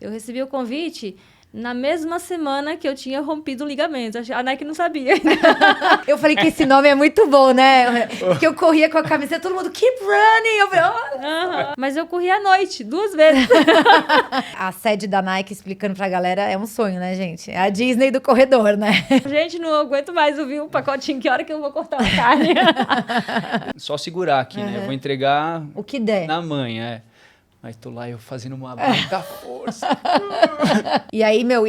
Eu recebi o convite na mesma semana que eu tinha rompido o ligamento. A Nike não sabia. Eu falei que esse nome é muito bom, né? Que eu corria com a camiseta, todo mundo, keep running. Eu falei, Mas eu corri à noite, 2 vezes. A sede da Nike, explicando pra galera, é um sonho, né, gente? É a Disney do corredor, né? Gente, não aguento mais ouvir um pacotinho. Que hora que eu vou cortar uma carne? Só segurar aqui, né? Eu vou entregar O que der. na manhã, Aí tô lá, eu fazendo uma muita força. E aí, meu,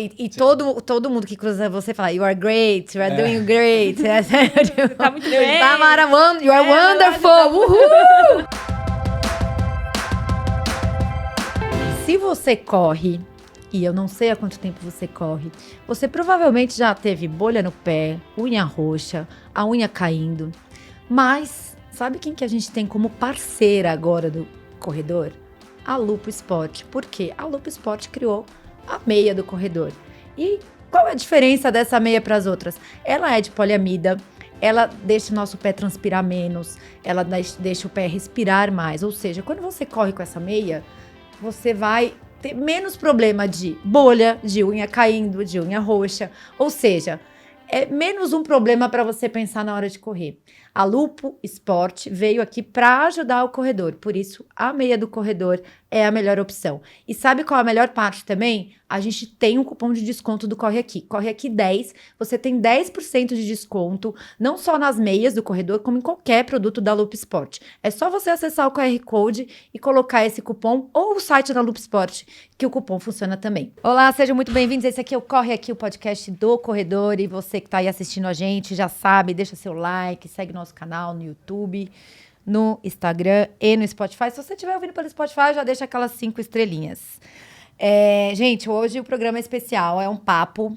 todo mundo que cruza você fala, you are great, you are doing great. Tá muito bem. You are wonderful. Uhul! Se você corre, e eu não sei há quanto tempo você corre, você provavelmente já teve bolha no pé, unha roxa, a unha caindo. Mas sabe quem que a gente tem como parceira agora do corredor? A Lupo Sport. Por quê? A Lupo Sport criou a meia do corredor. E qual é a diferença dessa meia para as outras? Ela é de poliamida, ela deixa o nosso pé transpirar menos, ela deixa o pé respirar mais. Ou seja, quando você corre com essa meia, você vai ter menos problema de bolha, de unha caindo, de unha roxa. Ou seja, é menos um problema para você pensar na hora de correr. A Lupo Sport veio aqui para ajudar o corredor, por isso a meia do corredor é a melhor opção. E sabe qual é a melhor parte também? A gente tem um cupom de desconto do Corre Aqui. Corre Aqui 10, você tem 10% de desconto, não só nas meias do corredor, como em qualquer produto da Lupo Sport. É só você acessar o QR Code e colocar esse cupom ou o site da Lupo Sport, que o cupom funciona também. Olá, sejam muito bem-vindos. Esse aqui é o Corre Aqui, o podcast do corredor. E você que está aí assistindo a gente já sabe, deixa seu like, segue nosso canal no YouTube, no Instagram e no Spotify. Se você estiver ouvindo pelo Spotify, já deixa aquelas 5 estrelinhas. Gente, hoje o programa é especial, é um papo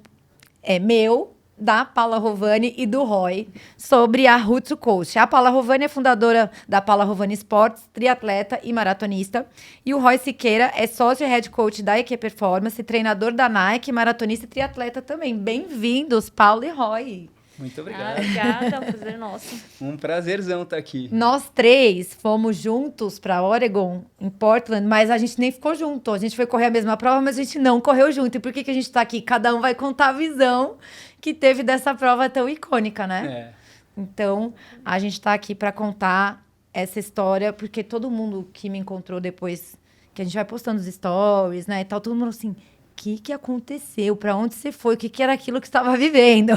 meu, da Paula Rovani e do Roy, sobre a Road to Coast. A Paula Rovani é fundadora da Paula Rovani Sports, triatleta e maratonista. E o Roy Siqueira é sócio e head coach da EQ Performance, treinador da Nike, maratonista e triatleta também. Bem-vindos, Paula e Roy. Muito obrigado. Obrigada, prazer nosso. Um prazerzão estar aqui. Nós 3 fomos juntos para Oregon, em Portland, mas a gente nem ficou junto. A gente foi correr a mesma prova, mas a gente não correu junto. E por que a gente tá aqui? Cada um vai contar a visão que teve dessa prova tão icônica, né? Então, a gente tá aqui para contar essa história, porque todo mundo que me encontrou depois, que a gente vai postando os stories, né, e tal, todo mundo assim... O que aconteceu? Para onde você foi? O que era aquilo que estava vivendo?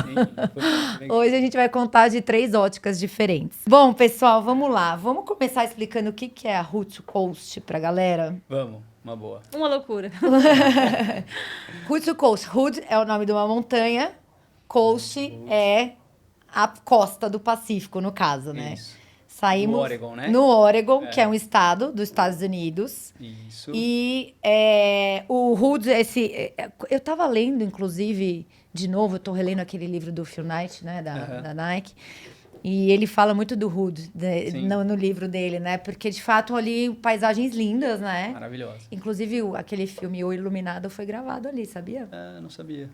Hoje a gente vai contar de 3 óticas diferentes. Bom, pessoal, vamos lá. Vamos começar explicando o que é a Road to Coast para a galera? Vamos, uma boa. Uma loucura. Road to Coast. Road é o nome de uma montanha. Coast é a costa do Pacífico, no caso, né? Isso. Saímos no Oregon, né? No Oregon, que é um estado dos Estados Unidos. Isso. E o Hood, eu tava lendo, inclusive, de novo, eu tô relendo aquele livro do Phil Knight, né, da Nike. E ele fala muito do Hood no livro dele, né? Porque, de fato, ali, paisagens lindas, né? Maravilhosa. Inclusive, aquele filme O Iluminado foi gravado ali, sabia? Não sabia.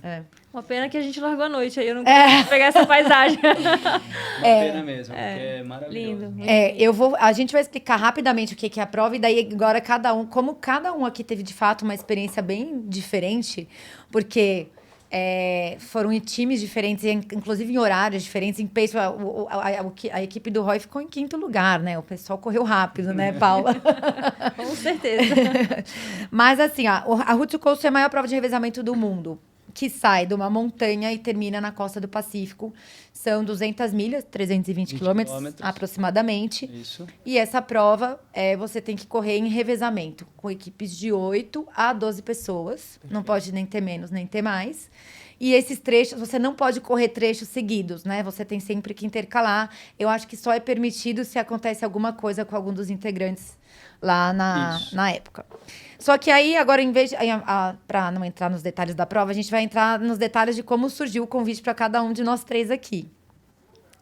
Uma pena que a gente largou a noite, aí eu não consegui pegar essa paisagem. Uma pena mesmo, porque é maravilhoso. Lindo. A gente vai explicar rapidamente o que é a prova, e daí agora como cada um aqui teve, de fato, uma experiência bem diferente, porque... foram em times diferentes, inclusive em horários diferentes, em pace. A equipe do Roy ficou em 5º lugar, né? O pessoal correu rápido, né, Paula? Com certeza. Mas assim, a Road to Coast é a maior prova de revezamento do mundo, que sai de uma montanha e termina na costa do Pacífico. São 200 milhas, 320 quilômetros aproximadamente. Isso. E essa prova, você tem que correr em revezamento, com equipes de 8 a 12 pessoas. Perfeito. Não pode nem ter menos, nem ter mais. E esses trechos, você não pode correr trechos seguidos, né? Você tem sempre que intercalar. Eu acho que só é permitido se acontece alguma coisa com algum dos integrantes lá na época. Só que aí, agora, em vez para não entrar nos detalhes da prova, a gente vai entrar nos detalhes de como surgiu o convite para cada um de nós 3 aqui.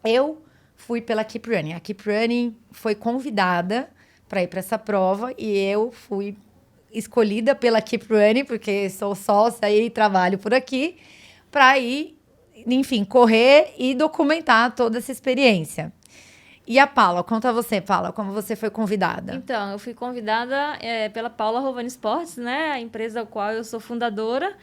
Eu fui pela Keep Running. A Keep Running foi convidada para ir para essa prova e eu fui escolhida pela Keep Running, porque sou sócia e trabalho por aqui, para ir, enfim, correr e documentar toda essa experiência. E a Paula? Conta você, Paula, como você foi convidada. Então, eu fui convidada pela Paula Rovani Sports, né? A empresa da qual eu sou fundadora.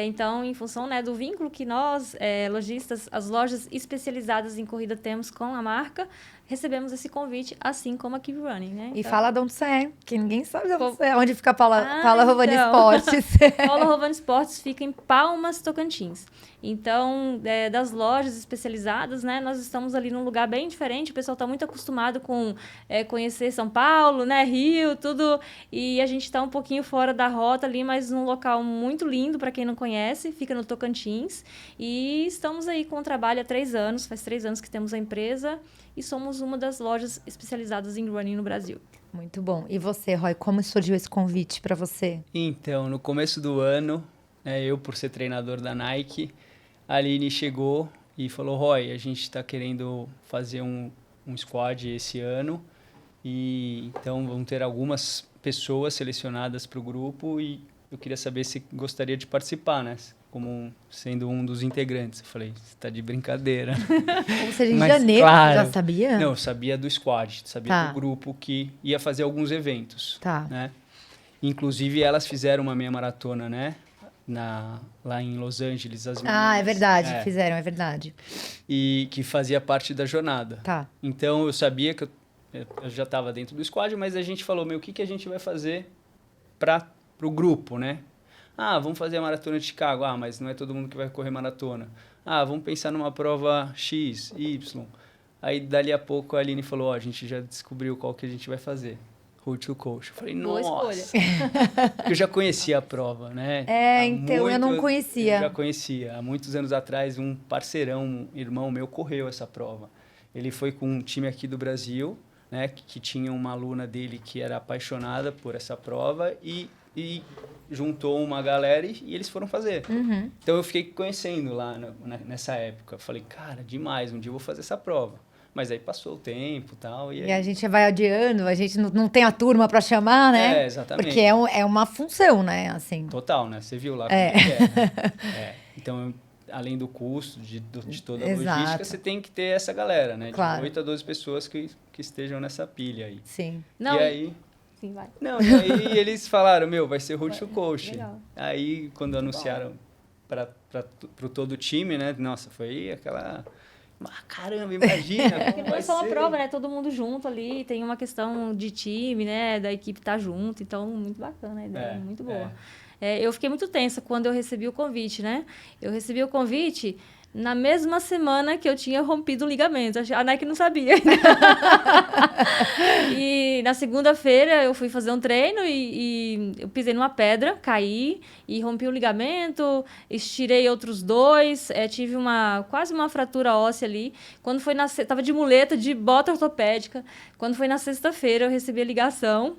Então, em função, né, do vínculo que nós, lojistas, as lojas especializadas em corrida temos com a marca, recebemos esse convite, assim como a Keep Running, né? E Então, fala de onde você é, que ninguém sabe de onde você é. Onde fica a Paula Rovani então. Sports? Paula Rovani Sports fica em Palmas, Tocantins. Então, das lojas especializadas, né, nós estamos ali num lugar bem diferente. O pessoal está muito acostumado com conhecer São Paulo, né, Rio, tudo. E a gente está um pouquinho fora da rota ali, mas num local muito lindo, para quem não conhece, fica no Tocantins. E estamos aí com o trabalho há 3 anos, faz 3 anos que temos a empresa e somos uma das lojas especializadas em running no Brasil. Muito bom. E você, Roy, como surgiu esse convite para você? Então, no começo do ano, eu por ser treinador da Nike, a Aline chegou e falou, Roy, a gente está querendo fazer um squad esse ano e então vão ter algumas pessoas selecionadas para o grupo e eu queria saber se gostaria de participar, né? Como sendo um dos integrantes. Eu falei, você tá de brincadeira. Ou seja, em Mas, janeiro, claro, você já sabia? Não, eu sabia do squad, sabia do grupo que ia fazer alguns eventos. Tá. Né? Inclusive, elas fizeram uma meia maratona, né? Lá em Los Angeles, as meninas. Ah, é verdade, fizeram, é verdade. E que fazia parte da jornada. Tá. Então, eu sabia que eu já estava dentro do squad, mas a gente falou, o que a gente vai fazer para o grupo, né? Ah, vamos fazer a maratona de Chicago. Ah, mas não é todo mundo que vai correr maratona. Ah, vamos pensar numa prova X, Y. Aí, dali a pouco, a Aline falou, a gente já descobriu qual que a gente vai fazer. Road to Coast. Eu falei, Boa nossa. escolha. Eu já conhecia a prova, né? Então, eu não conhecia. Eu já conhecia. Há muitos anos atrás, um parceirão, um irmão meu, correu essa prova. Ele foi com um time aqui do Brasil, né? Que tinha uma aluna dele que era apaixonada por essa prova e juntou uma galera e eles foram fazer. Uhum. Então, eu fiquei conhecendo lá nessa época. Falei, cara, demais, um dia eu vou fazer essa prova. Mas aí passou o tempo tal, e a gente vai adiando, a gente não tem a turma para chamar, né? Exatamente. Porque é uma função, né? Assim. Total, né? Você viu lá como é. Né? Então, além do custo, de toda a logística, você tem que ter essa galera, né? Claro. De 8 a 12 pessoas que estejam nessa pilha aí. Sim. Não, e aí... Sim, vai. Não, e aí eles falaram, vai ser Road to Coast. Legal. Aí, quando anunciaram para todo o time, né? Nossa, foi aquela... caramba, imagina Porque como não vai é só uma ser. prova, né? Todo mundo junto ali, tem uma questão de time, né? Da equipe estar junto, então muito bacana a ideia, muito boa. Eu fiquei muito tensa quando eu recebi o convite, né? Eu recebi o convite na mesma semana que eu tinha rompido o ligamento. A Nike não sabia. E na segunda-feira eu fui fazer um treino e eu pisei numa pedra, caí e rompi o ligamento, estirei outros 2, tive quase uma fratura óssea ali. Quando foi tava de muleta, de bota ortopédica. Quando foi na sexta-feira eu recebi a ligação,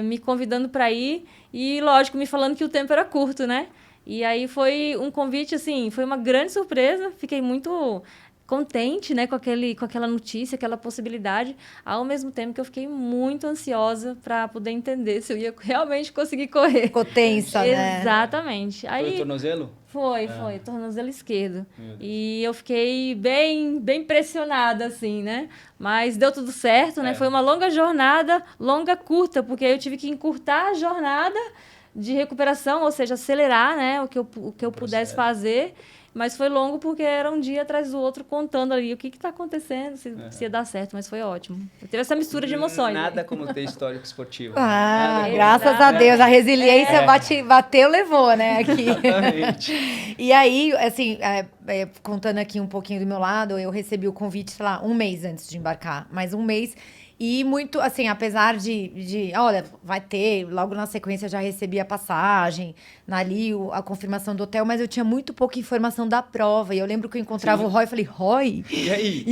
me convidando para ir e, lógico, me falando que o tempo era curto, né? E aí foi um convite, assim, foi uma grande surpresa. Fiquei muito contente, né, com aquela notícia, aquela possibilidade, ao mesmo tempo que eu fiquei muito ansiosa para poder entender se eu ia realmente conseguir correr. Ficou tensa, né? Exatamente. Aí, foi o tornozelo? Foi, tornozelo esquerdo. E eu fiquei bem pressionada, assim, né? Mas deu tudo certo, né? Foi uma longa jornada, curta, porque eu tive que encurtar a jornada de recuperação, ou seja, acelerar, né, o que eu pudesse fazer, mas foi longo porque era um dia atrás do outro contando ali o que está aconteceu, se ia dar certo, mas foi ótimo. Eu teve essa mistura de emoções. Nada como ter histórico esportivo. Graças a Deus, a resiliência bateu, levou, né, aqui. Exatamente. E aí, assim, contando aqui um pouquinho do meu lado, eu recebi o convite, sei lá, 1 mês antes de embarcar, mais 1 mês. E muito, assim, apesar olha, vai ter, logo na sequência já recebi a passagem, a confirmação do hotel, mas eu tinha muito pouca informação da prova. E eu lembro que eu encontrava o Roy e falei, Roy? E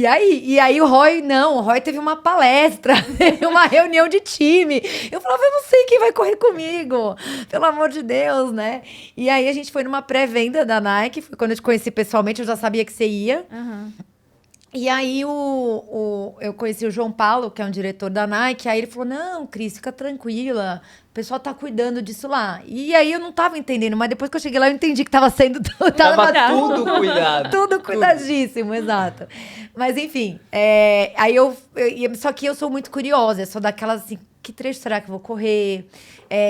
aí? E aí o Roy teve uma palestra, teve uma reunião de time. Eu falava, eu não sei quem vai correr comigo, pelo amor de Deus, né? E aí a gente foi numa pré-venda da Nike, foi quando eu te conheci pessoalmente, eu já sabia que você ia. Uhum. E aí eu conheci o João Paulo, que é um diretor da Nike, aí ele falou, não, Cris, fica tranquila, o pessoal tá cuidando disso lá. E aí eu não tava entendendo, mas depois que eu cheguei lá eu entendi que tava sendo... Tava tudo cuidado. Tudo cuidadíssimo, exato. Mas enfim, aí só que eu sou muito curiosa, eu sou daquelas assim, que trecho será que eu vou correr?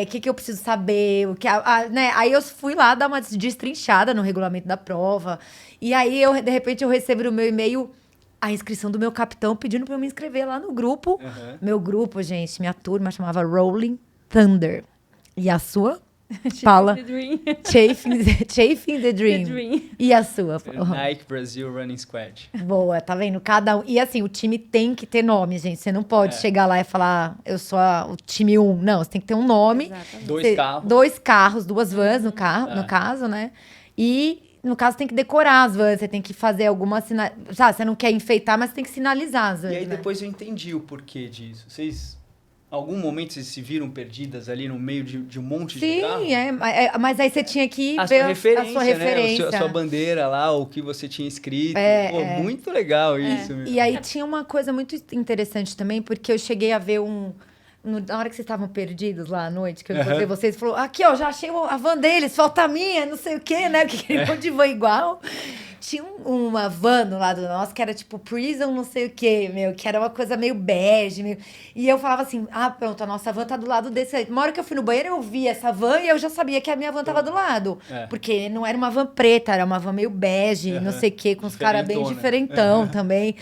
O que eu preciso saber? Né? Aí eu fui lá dar uma destrinchada no regulamento da prova. E aí, de repente, eu recebo no meu e-mail a inscrição do meu capitão pedindo pra eu me inscrever lá no grupo. Uhum. Meu grupo, gente, minha turma chamava Rolling Thunder. E a sua? Fala. Chafing the Dream. E a sua? Nike Brasil Running Squad. Boa, tá vendo? Cada um. E assim, o time tem que ter nome, gente. Você não pode chegar lá e falar, eu sou o time 1. Não, você tem que ter um nome. Exatamente. Dois carros, duas vans no caso, né? E, no caso, tem que decorar as vans. Você tem que fazer alguma você não quer enfeitar, mas tem que sinalizar as vans. E aí né? depois eu entendi o porquê disso. Algum momento vocês se viram perdidas ali no meio de um monte de carro? Sim, mas aí você tinha que ver a sua referência. Né? A sua bandeira lá, o que você tinha escrito. Muito legal isso. Meu. E aí tinha uma coisa muito interessante também, porque eu cheguei a ver na hora que vocês estavam perdidos lá à noite, que eu encontrei vocês, falou, aqui, ó, já achei a van deles, falta a minha, não sei o quê, né? Porque ele de van igual. Tinha uma van do lado nosso que era tipo Prison, não sei o quê, que era uma coisa meio bege. E eu falava assim, pronto, a nossa van tá do lado desse aí. Uma hora que eu fui no banheiro, eu vi essa van e eu já sabia que a minha van tava do lado. Porque não era uma van preta, era uma van meio bege, não sei o quê, com os caras bem diferentão também.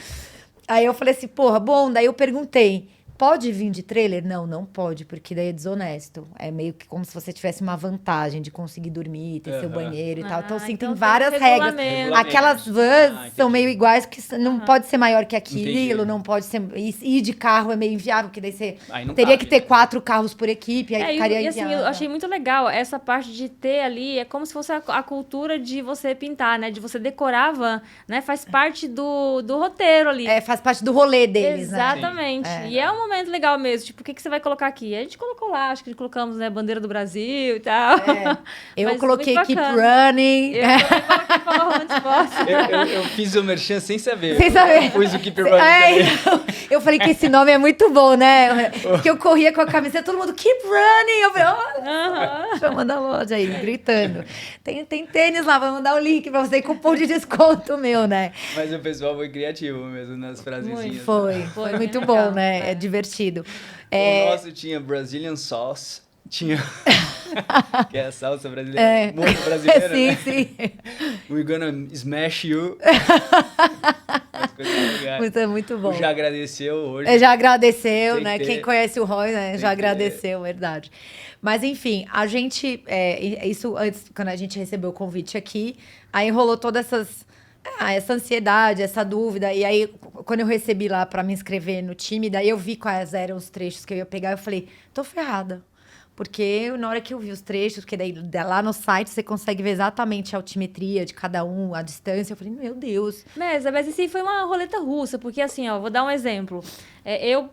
Aí eu falei assim, porra, bom, daí eu perguntei, pode vir de trailer? Não pode, porque daí é desonesto. É meio que como se você tivesse uma vantagem de conseguir dormir, ter seu banheiro e tal. Então, assim, tem várias regras. Aquelas vans são meio iguais, que não pode ser maior que aquilo, não pode ser... Ir de carro é meio inviável, porque daí você teria que ter 4 carros por equipe, aí ficaria inviável. Assim, eu achei muito legal essa parte de ter ali, é como se fosse a cultura de você pintar, né? De você decorar a van, né? Faz parte do roteiro ali. Faz parte do rolê deles, exatamente. né? E é um momento legal mesmo, tipo, o que você vai colocar aqui? A gente colocou lá, acho que colocamos, né, bandeira do Brasil e tal. Eu coloquei Keep Running. Eu também coloquei Power Esporte. Eu fiz o merchan sem saber. Sem saber. Eu pus o Keep Running então, eu falei que esse nome é muito bom, né? Porque eu corria com a camiseta, todo mundo Keep Running. Eu falei, chama da loja aí, gritando. Tem tênis lá, vai mandar o link pra você, cupom de desconto meu, né? Mas o pessoal foi criativo mesmo nas frasezinhas. Foi muito bom, né? É divertido. O nosso tinha Brazilian Sauce, tinha... que é a salsa brasileira, muito brasileira, sim, né? sim. We're gonna smash you. Muito bom. Já agradeceu hoje. Já agradeceu, né? Quem conhece o Roy, né? Já agradeceu, verdade. Mas, enfim, a gente... isso antes, quando a gente recebeu o convite aqui, aí rolou todas essa ansiedade, essa dúvida. E aí, quando eu recebi lá pra me inscrever no time, daí eu vi quais eram os trechos que eu ia pegar. Eu falei, tô ferrada. Porque na hora que eu vi os trechos, porque daí lá no site você consegue ver exatamente a altimetria de cada um, a distância. Eu falei, meu Deus. Mas isso aí foi uma roleta russa, porque assim, ó, vou dar um exemplo.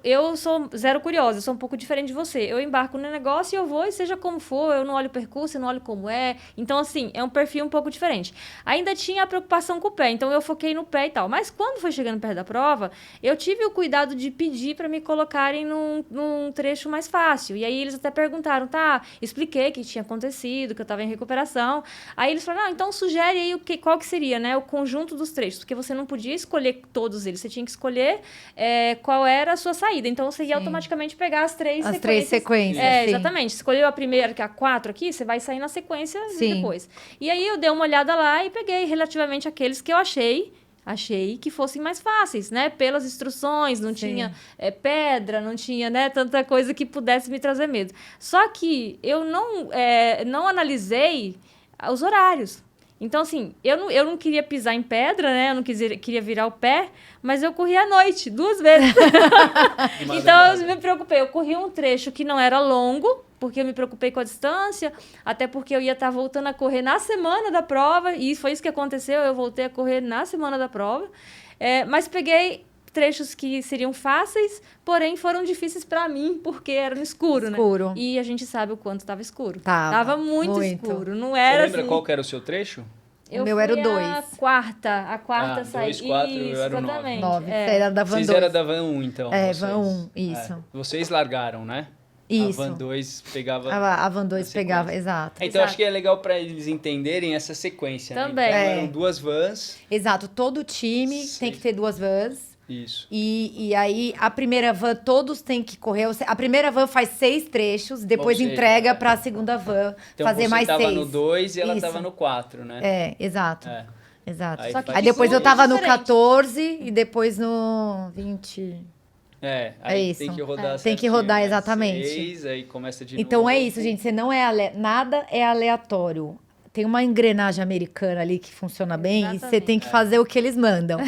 Eu sou zero curiosa, eu sou um pouco diferente de você. Eu embarco no negócio e eu vou, e seja como for, eu não olho o percurso, eu não olho como é. Então, assim, é um perfil um pouco diferente. Ainda tinha a preocupação com o pé, então eu foquei no pé e tal. Mas quando foi chegando perto da prova, eu tive o cuidado de pedir para me colocarem num trecho mais fácil. E aí eles até perguntaram, expliquei o que tinha acontecido, que eu estava em recuperação. Aí eles falaram, então sugere aí qual que seria, né, o conjunto dos trechos, porque você não podia escolher todos eles, você tinha que escolher qual era a sua saída. Então você ia automaticamente pegar as três sequências. Exatamente. Escolheu a primeira, que é a 4 aqui, você vai sair na sequência depois. E aí eu dei uma olhada lá e peguei relativamente aqueles que eu achei que fossem mais fáceis, né? Pelas instruções, não tinha pedra, não tinha, né, tanta coisa que pudesse me trazer medo. Só que eu não analisei os horários. Então, assim, eu não queria pisar em pedra, né? Eu não queria virar o pé, mas eu corri à noite, 2 vezes. Então, eu me preocupei. Eu corri um trecho que não era longo, porque eu me preocupei com a distância, até porque eu ia estar voltando a correr na semana da prova, e foi isso que aconteceu, eu voltei a correr na semana da prova. Mas peguei trechos que seriam fáceis, porém foram difíceis para mim, porque era no escuro, né? E a gente sabe o quanto estava escuro. Tava muito escuro. Não era. Você lembra qual que era o seu trecho? O meu era o fui 2. A quarta saí. 2, 4, eu era o 9. Exatamente. 9. É. Você era da van 2. Vocês eram da van 1, então. É, vocês. van 1, isso. É. Vocês largaram, né? Isso. A van 2 pegava... A van 2 na pegava, sequência. exato. Então, Exato. acho que é legal para eles entenderem essa sequência, Também. né? Então, É. eram 2 vans. Exato, todo time Sim. tem que ter 2 vans. Isso. E aí, a primeira van, todos têm que correr. A primeira van faz 6 trechos, depois Ou seja, entrega para a segunda van Então, fazer você mais 6. tava no 2 e ela Isso. tava no 4, né? É, exato. É. Exato. Aí Só que Aí depois eu tudo tava no diferente. 14 e depois no 20. Aí isso. tem que rodar Tem que certinho, rodar, né? exatamente. 6, aí começa de Então novo. é isso, gente. Você não é nada é aleatório. Tem uma engrenagem americana ali que funciona bem e você tem que fazer o que eles mandam.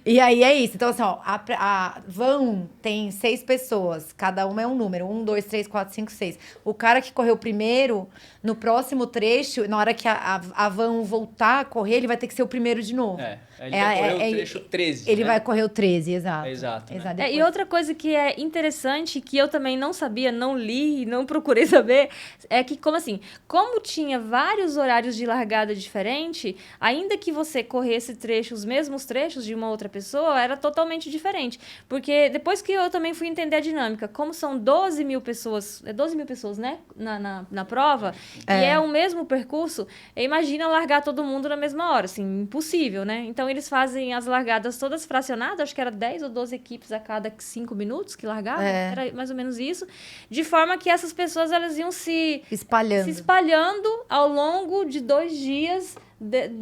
E aí é isso. Então, assim, ó, a van tem 6 pessoas, cada uma é um número: 1, 2, 3, 4, 5, 6. O cara que correu primeiro, no próximo trecho, na hora que a van voltar a correr, ele vai ter que ser o primeiro de novo. Ele vai correr o trecho 13. Ele né? vai correr o 13, exato. Exato, né? Exato. E outra coisa que é interessante, que eu também não sabia, não li, não procurei saber, é que, como tinha vários horários de largada diferente, ainda que você corresse os mesmos trechos de uma outra pessoa, era totalmente diferente. Porque depois que eu também fui entender a dinâmica, como são 12 mil pessoas, 12 mil pessoas, né, na prova, e é o mesmo percurso, imagina largar todo mundo na mesma hora, assim, impossível, né? Então, eles fazem as largadas todas fracionadas, acho que era 10 ou 12 equipes a cada 5 minutos que largavam, era mais ou menos isso, de forma que essas pessoas, elas iam se espalhando ao longo de 2 dias,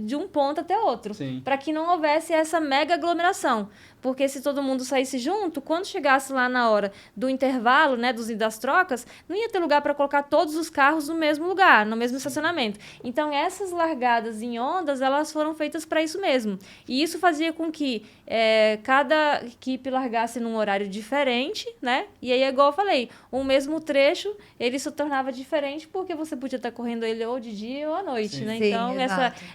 de um ponto até outro, para que não houvesse essa mega aglomeração. Porque se todo mundo saísse junto, quando chegasse lá na hora do intervalo, né, das trocas, não ia ter lugar para colocar todos os carros no mesmo lugar, no mesmo estacionamento. Então, essas largadas em ondas, elas foram feitas para isso mesmo. E isso fazia com que cada equipe largasse num horário diferente, né? E aí, igual eu falei, o mesmo trecho, ele se tornava diferente porque você podia estar correndo ele ou de dia ou à noite, né? Sim, Então,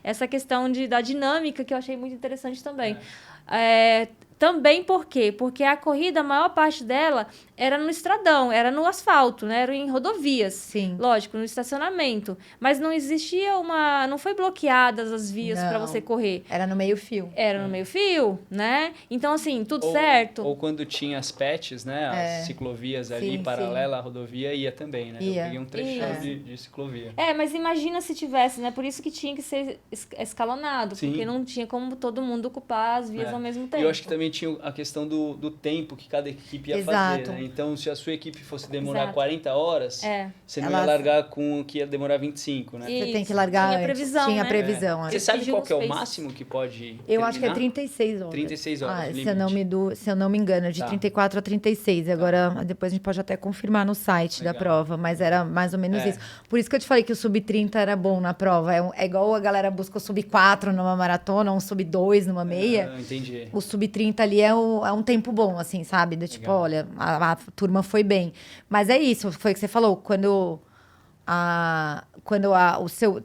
essa questão da dinâmica que eu achei muito interessante também. Também por quê? Porque a corrida, a maior parte dela era no estradão, era no asfalto, né? Era em rodovias. Sim. Lógico, no estacionamento. Mas não existia não foi bloqueadas as vias para você correr. Era no meio-fio. Era no meio-fio, né? Então, assim, tudo certo. Ou quando tinha as patches, né? As ciclovias ali, paralela à rodovia, ia também, né? Eu peguei um trechão de ciclovia. Mas imagina se tivesse, né? Por isso que tinha que ser escalonado. Sim. Porque não tinha como todo mundo ocupar as vias ao mesmo tempo. E eu acho que também tinha a questão do tempo que cada equipe ia fazer, né? Então, se a sua equipe fosse demorar 40 horas, você não ia largar com o que ia demorar 25, né? Você tem que largar Tinha previsão, Tinha né? previsão. Você sabe qual que é o máximo que pode Eu acho que é 36 horas. 36 horas, se eu não me engano, de 34 a 36. Agora, depois a gente pode até confirmar no site da prova, mas era mais ou menos isso. Por isso que eu te falei que o sub-30 era bom na prova. É igual a galera busca o sub-4 numa maratona, um sub-2 numa meia. Entendi. O sub-30 ali é um tempo bom, assim, sabe? Do tipo, olha, a turma foi bem. Mas é isso, foi o que você falou.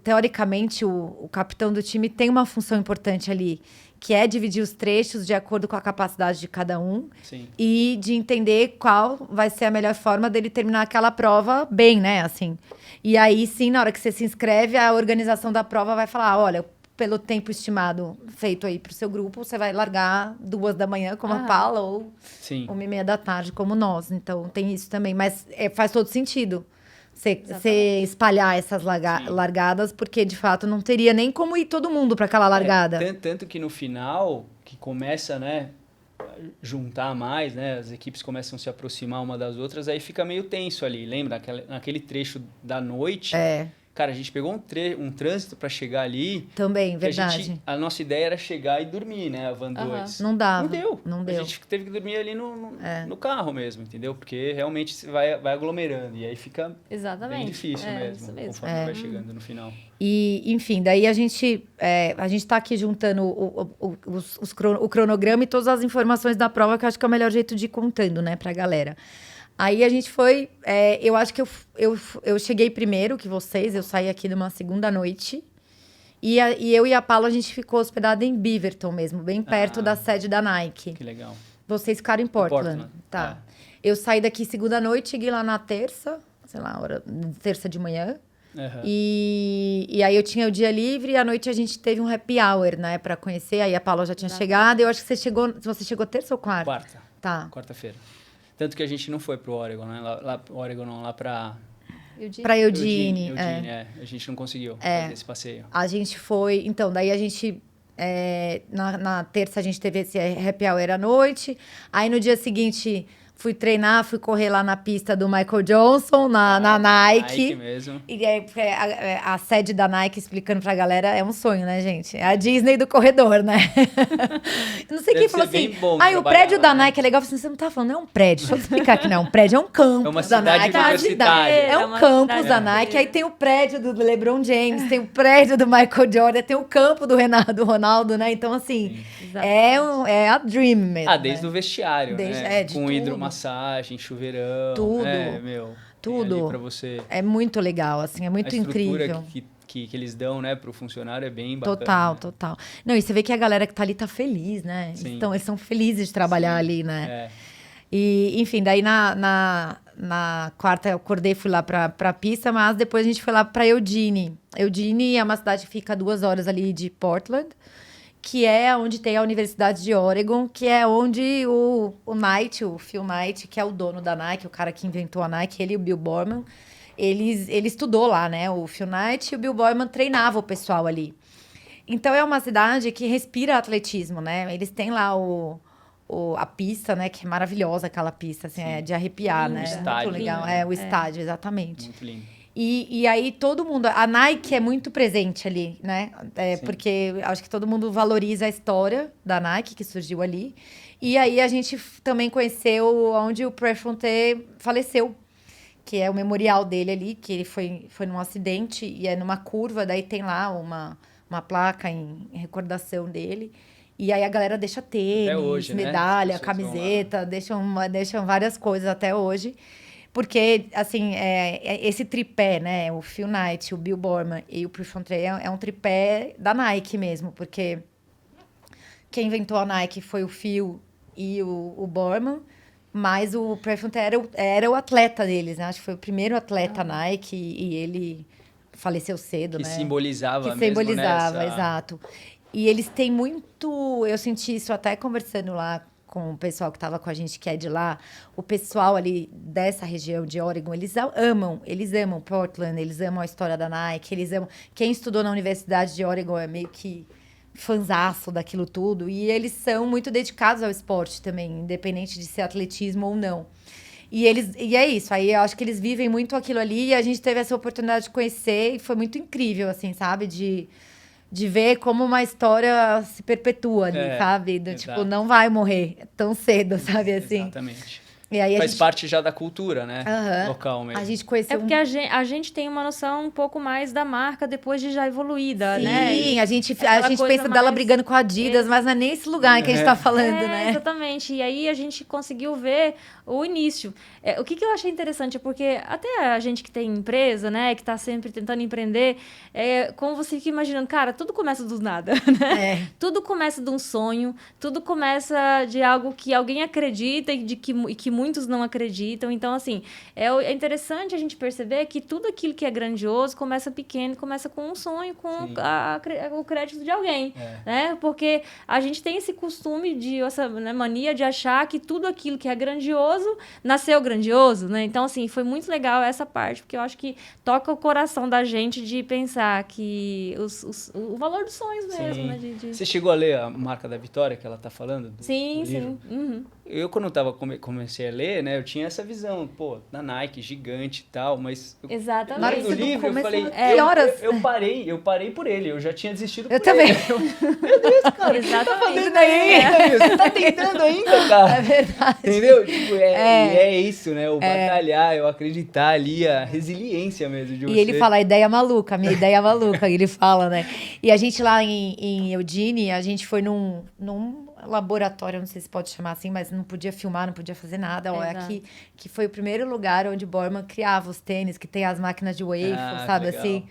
Teoricamente, o capitão do time tem uma função importante ali, que é dividir os trechos de acordo com a capacidade de cada um. Sim. E de entender qual vai ser a melhor forma dele terminar aquela prova bem, né? Assim. E aí, sim, na hora que você se inscreve, a organização da prova vai falar, olha, pelo tempo estimado feito aí pro seu grupo, você vai largar 2 da manhã, como a Paula, ou 1h30 da tarde, como nós. Então, tem isso também. Mas faz todo sentido você espalhar essas largadas, porque, de fato, não teria nem como ir todo mundo para aquela largada. Tanto que no final, que começa, né, juntar mais, né, as equipes começam a se aproximar uma das outras, aí fica meio tenso ali. Lembra? Naquele trecho da noite... Cara, a gente pegou um trânsito para chegar ali. Também, verdade. A nossa ideia era chegar e dormir, né? A van 2. Não dava. Não deu. A gente teve que dormir ali no carro mesmo, entendeu? Porque realmente vai aglomerando. E aí fica bem difícil mesmo, conforme vai chegando no final. E, enfim, daí a gente tá aqui juntando o cronograma e todas as informações da prova, que eu acho que é o melhor jeito de ir contando, né, pra galera. Aí a gente foi... eu acho que eu cheguei primeiro que vocês. Eu saí aqui numa segunda noite. E eu e a Paula, a gente ficou hospedada em Beaverton mesmo. Bem perto da sede da Nike. Que legal. Vocês ficaram em Portland. Tá. Eu saí daqui segunda noite, cheguei lá na terça. Sei lá, terça de manhã. Aham. E aí eu tinha o dia livre e à noite a gente teve um happy hour, né? Pra conhecer. Aí a Paula já tinha chegado. Eu acho que você chegou terça ou quarta? Quarta. Tá. Quarta-feira. Tanto que a gente não foi pro Oregon, né? Oregon não, lá pra... Pra Eugene. Eugene, a gente não conseguiu fazer esse passeio. A gente foi... Então, daí a gente... na terça a gente teve esse happy hour à noite. Aí no dia seguinte... Fui treinar, fui correr lá na pista do Michael Johnson, na Nike. Nike mesmo. E aí, a sede da Nike, explicando pra galera, é um sonho, né, gente? É a Disney do corredor, né? Não sei quem falou assim, o prédio da Nike é legal. Eu falei assim, você não tá falando, não é um prédio. Deixa eu explicar que não é um prédio, é um campus É uma da cidade Nike. universitária. É um campus da Nike. Aí tem o prédio do LeBron James, tem o prédio do Michael Jordan, tem o campo do Ronaldo, né? Então, assim, é a dream mesmo. Desde o vestiário, né? De com tudo. hidromassagem, chuveirão. Tudo. Tudo. Ali pra você... É muito legal, assim, é muito incrível. Que eles dão, né, pro funcionário é bem bacana. Total. Não, e você vê que a galera que tá ali tá feliz, né? Sim. Então, eles são felizes de trabalhar ali, né? É. E, enfim, daí na quarta eu acordei, fui lá pra pista, mas depois a gente foi lá pra Eugene. Eugene é uma cidade que fica 2 horas ali de Portland, que é onde tem a Universidade de Oregon, que é onde o Phil Knight, que é o dono da Nike, o cara que inventou a Nike, ele e o Bill Bowerman, ele estudou lá, né? O Phil Knight e o Bill Bowerman treinavam o pessoal ali. Então, é uma cidade que respira atletismo, né? Eles têm lá a pista, né? Que é maravilhosa aquela pista, assim, é de arrepiar, né? Estádio, muito legal. né? O estádio, exatamente. Muito lindo. E aí todo mundo... A Nike é muito presente ali, né? Porque acho que todo mundo valoriza a história da Nike, que surgiu ali. E aí a gente também conheceu onde o Prefontaine faleceu, que é o memorial dele ali, que ele foi num acidente e é numa curva, daí tem lá uma placa em recordação dele. E aí a galera deixa tênis, hoje, medalha, né? camiseta, deixam várias coisas até hoje. Porque, assim, esse tripé, né? O Phil Knight, o Bill Bowerman e o Prefontaine é um tripé da Nike mesmo. Porque quem inventou a Nike foi o Phil e o Bowerman. Mas o Prefontaine era o atleta deles, né? Acho que foi o primeiro atleta Nike e ele faleceu cedo, né? Que simbolizava mesmo, simbolizava, exato. E eles têm muito... Eu senti isso até conversando lá com o pessoal que estava com a gente, que é de lá, o pessoal ali dessa região de Oregon, eles amam Portland, eles amam a história da Nike, eles amam... Quem estudou na Universidade de Oregon é meio que fanzaço daquilo tudo, e eles são muito dedicados ao esporte também, independente de ser atletismo ou não. E é isso, aí eu acho que eles vivem muito aquilo ali, e a gente teve essa oportunidade de conhecer, e foi muito incrível, assim, sabe, de ver como uma história se perpetua ali, sabe? Tipo, não vai morrer tão cedo, sabe? Assim. Exatamente. E aí Faz parte já da cultura, né? Local mesmo. A gente conheceu... porque a gente tem uma noção um pouco mais da marca depois de já evoluída, né? Sim, a gente pensa dela brigando com a Adidas, mas não é nem esse lugar que a gente tá falando, né? Exatamente. E aí a gente conseguiu ver o início. O que eu achei interessante é porque até a gente que tem empresa, né? Que tá sempre tentando empreender, como você fica imaginando, cara, tudo começa do nada, né? Tudo começa de um sonho, tudo começa de algo que alguém acredita e que muitos não acreditam. Então, assim, é interessante a gente perceber que tudo aquilo que é grandioso começa pequeno, começa com um sonho, com o crédito de alguém, né? Porque a gente tem esse costume, essa mania de achar que tudo aquilo que é grandioso nasceu grandioso, né? Então, assim, foi muito legal essa parte, porque eu acho que toca o coração da gente de pensar que o valor dos sonhos mesmo, né? Você chegou a ler a marca da Vitória que ela tá falando? Sim. Uhum. Eu, quando comecei a ler, né, eu tinha essa visão, da Nike, gigante e tal, mas... Exatamente. No livro, eu falei... Eu parei por ele, eu já tinha desistido por ele. Eu também. Meu Deus, cara, o que você tá fazendo aí? Você tá tentando ainda, cara? É verdade. Entendeu? Tipo, é isso, né? O batalhar, eu acreditar ali, a resiliência mesmo de você. E ele fala, a ideia maluca, a minha ideia maluca, ele fala, né? E a gente lá em Eugene, a gente foi num laboratório, não sei se pode chamar assim, mas não podia filmar, não podia fazer nada. Aqui, que foi o primeiro lugar onde Bowerman criava os tênis, que tem as máquinas de waffle, sabe, legal. assim.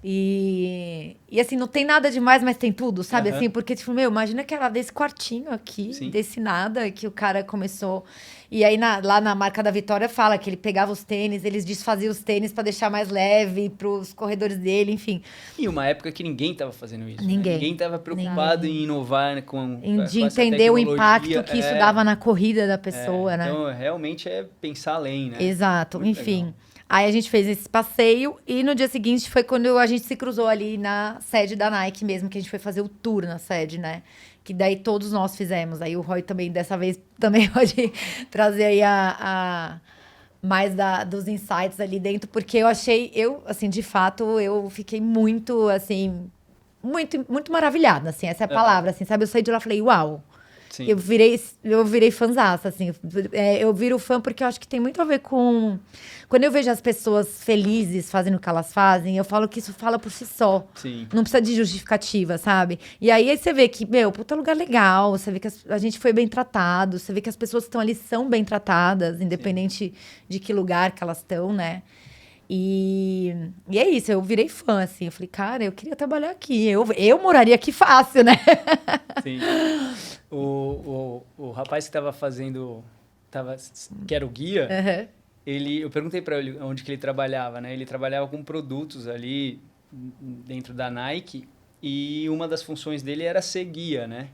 E assim, não tem nada demais, mas tem tudo, sabe? Aham. Assim, porque, tipo, meu, imagina que era desse quartinho aqui, Sim. desse nada, que o cara começou. E aí, lá na marca da Vitória, fala que ele pegava os tênis, eles desfaziam os tênis pra deixar mais leve pros corredores dele, enfim. E uma época que ninguém tava fazendo isso. Né? Ninguém. Ninguém tava preocupado em inovar com De essa entender o tecnologia. impacto que isso dava na corrida da pessoa, né? Então, realmente é pensar além, né? Exato, Muito enfim. legal. Aí a gente fez esse passeio e no dia seguinte foi quando a gente se cruzou ali na sede da Nike mesmo, que a gente foi fazer o tour na sede, né? Que daí todos nós fizemos. Aí o Roy também, dessa vez, também pode trazer aí mais dos insights ali dentro, porque assim, de fato, eu fiquei muito, assim, muito maravilhada, assim, essa é a palavra, assim, sabe? Eu saí de lá e falei, uau! Sim. Eu virei fãzaça, assim. Eu viro fã porque eu acho que tem muito a ver com... Quando eu vejo as pessoas felizes fazendo o que elas fazem, eu falo que isso fala por si só. Sim. Não precisa de justificativa, sabe? E aí você vê que, meu, puta lugar legal, você vê que a gente foi bem tratado, você vê que as pessoas que estão ali são bem tratadas, independente de que lugar que elas estão, né? E é isso, eu virei fã, assim. Eu falei, cara, eu queria trabalhar aqui. Eu moraria aqui fácil, né? Sim. O rapaz que estava fazendo, que era o guia, Uhum. eu perguntei para ele onde que ele trabalhava, né? Ele trabalhava com produtos ali dentro da Nike e uma das funções dele era ser guia, né?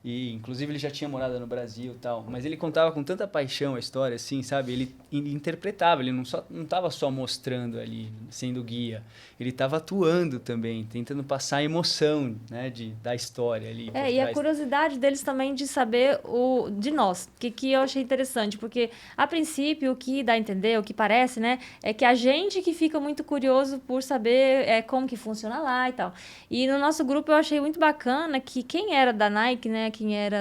E, inclusive, ele já tinha morado no Brasil e tal. Mas ele contava com tanta paixão a história, assim, sabe? Ele interpretava, ele não estava só mostrando ali, sendo guia. Ele estava atuando também, tentando passar a emoção, né? Da história ali. E a curiosidade deles também de saber de nós. Que eu achei interessante, porque, a princípio, o que dá a entender, o que parece, né? É que a gente que fica muito curioso por saber como que funciona lá e tal. E no nosso grupo eu achei muito bacana que quem era da Nike, né?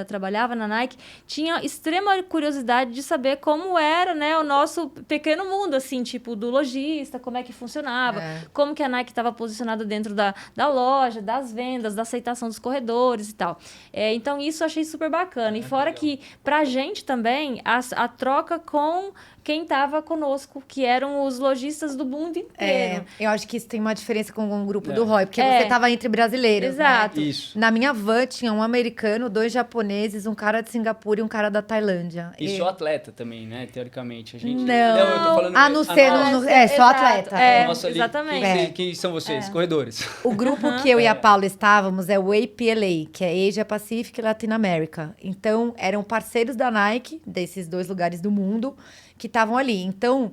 Trabalhava na Nike, tinha extrema curiosidade de saber como era, né, o nosso pequeno mundo, assim, tipo, do lojista, como é que funcionava, como que a Nike estava posicionada dentro da loja, das vendas, da aceitação dos corredores e tal. Então, isso eu achei super bacana. E fora legal. que, pra gente também, a troca com quem estava conosco, que eram os lojistas do mundo inteiro. Eu acho que isso tem uma diferença com o grupo do Roy, porque você tava entre brasileiros, Exato. né? Isso. Na minha van tinha um americano, 2 japoneses, um cara de Singapura e um cara da Tailândia. E sou atleta também, né? Teoricamente. A gente... Não. eu tô falando... Ah, não sei, só Exato. atleta. Nossa, ali, Exatamente. Quem são vocês? Corredores. O grupo que eu e a Paula estávamos é o APLA, que é Asia Pacific e Latin America. Então, eram parceiros da Nike, desses 2 lugares do mundo, que estavam ali. Então,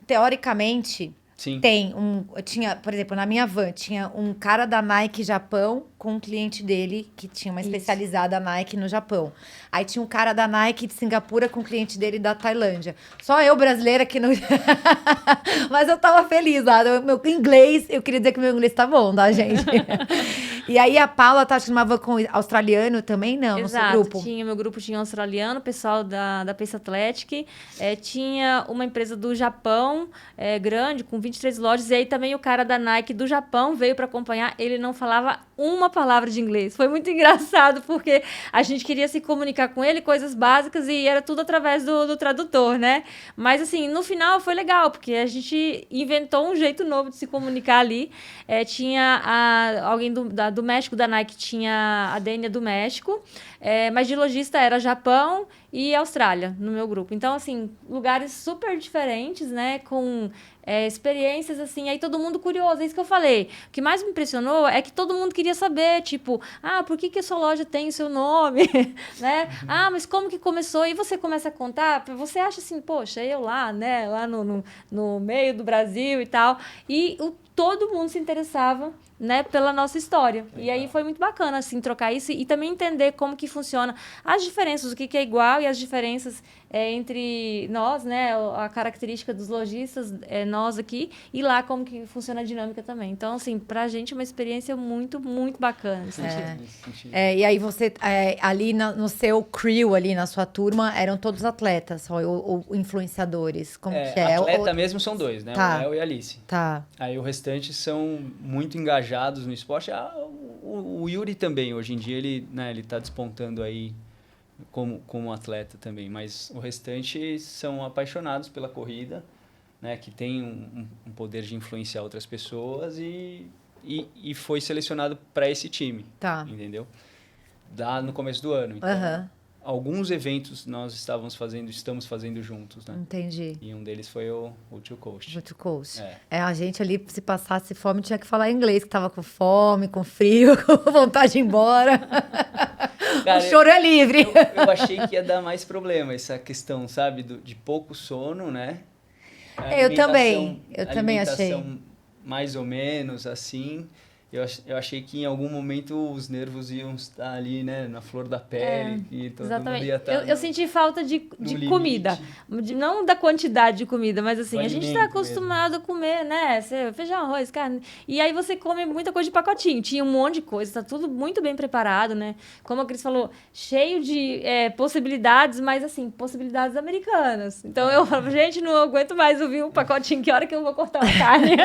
teoricamente, Sim. tinha, por exemplo, na minha van, tinha um cara da Nike Japão com um cliente dele que tinha uma especializada Nike no Japão. Aí tinha um cara da Nike de Singapura com um cliente dele da Tailândia. Só eu, brasileira, que não... Mas eu tava feliz lá. Meu inglês, eu queria dizer que meu inglês tá bom, tá, gente? E aí a Paula tá numa van com australiano também, não, no seu grupo? Meu grupo tinha um australiano, pessoal da Pace Athletic, tinha uma empresa do Japão, grande, com 23 lojas, e aí também o cara da Nike do Japão veio para acompanhar, ele não falava uma palavra de inglês. Foi muito engraçado, porque a gente queria se comunicar com ele, coisas básicas, e era tudo através do tradutor, né? Mas, assim, no final foi legal, porque a gente inventou um jeito novo de se comunicar ali. Tinha alguém do México, da Nike, tinha a Dênia do México, mas de lojista era Japão e Austrália, no meu grupo. Então, assim, lugares super diferentes, né? Com experiências, assim, aí todo mundo curioso, é isso que eu falei. O que mais me impressionou é que todo mundo queria saber, tipo, por que a sua loja tem o seu nome, né? Mas como que começou? E você começa a contar, você acha assim, poxa, eu lá, né, lá no meio do Brasil e tal, e todo mundo se interessava, né, pela nossa história. Legal. E aí foi muito bacana, assim, trocar isso e também entender como que funciona as diferenças, o que é igual e as diferenças entre nós, né, a característica dos lojistas, nós aqui, e lá como que funciona a dinâmica também. Então, assim, pra gente é uma experiência muito, muito bacana nesse sentido. E aí você, ali no seu crew, ali na sua turma, eram todos atletas ou influenciadores? Como que é? Atleta mesmo são 2, né? Tá. O Léo e a Alice. Tá. Aí o restante são muito engajados no esporte. O Yuri também, hoje em dia, ele tá despontando aí como atleta também. Mas o restante são apaixonados pela corrida, né? Que tem um poder de influenciar outras pessoas e e foi selecionado para esse time. Tá. Entendeu? No começo do ano. Então, alguns eventos nós estamos fazendo juntos, né? Entendi. E um deles foi o Two Coast. O Two Coast. A gente ali, se passasse fome, tinha que falar inglês, que tava com fome, com frio, com vontade de ir embora. Cara, o choro é livre. Eu achei que ia dar mais problema essa questão, sabe? De pouco sono, né? Eu também achei. Mais ou menos, assim. Eu achei que em algum momento os nervos iam estar ali, né, na flor da pele. E todo exatamente. Mundo ia estar eu senti falta de comida. Não da quantidade de comida, mas assim, a gente está acostumado a comer, né? Feijão, arroz, carne. E aí você come muita coisa de pacotinho. Tinha um monte de coisa, tá tudo muito bem preparado, né? Como a Cris falou, cheio de possibilidades, mas assim, possibilidades americanas. Então eu falo, gente, não aguento mais ouvir um pacotinho, que hora que eu vou cortar uma carne?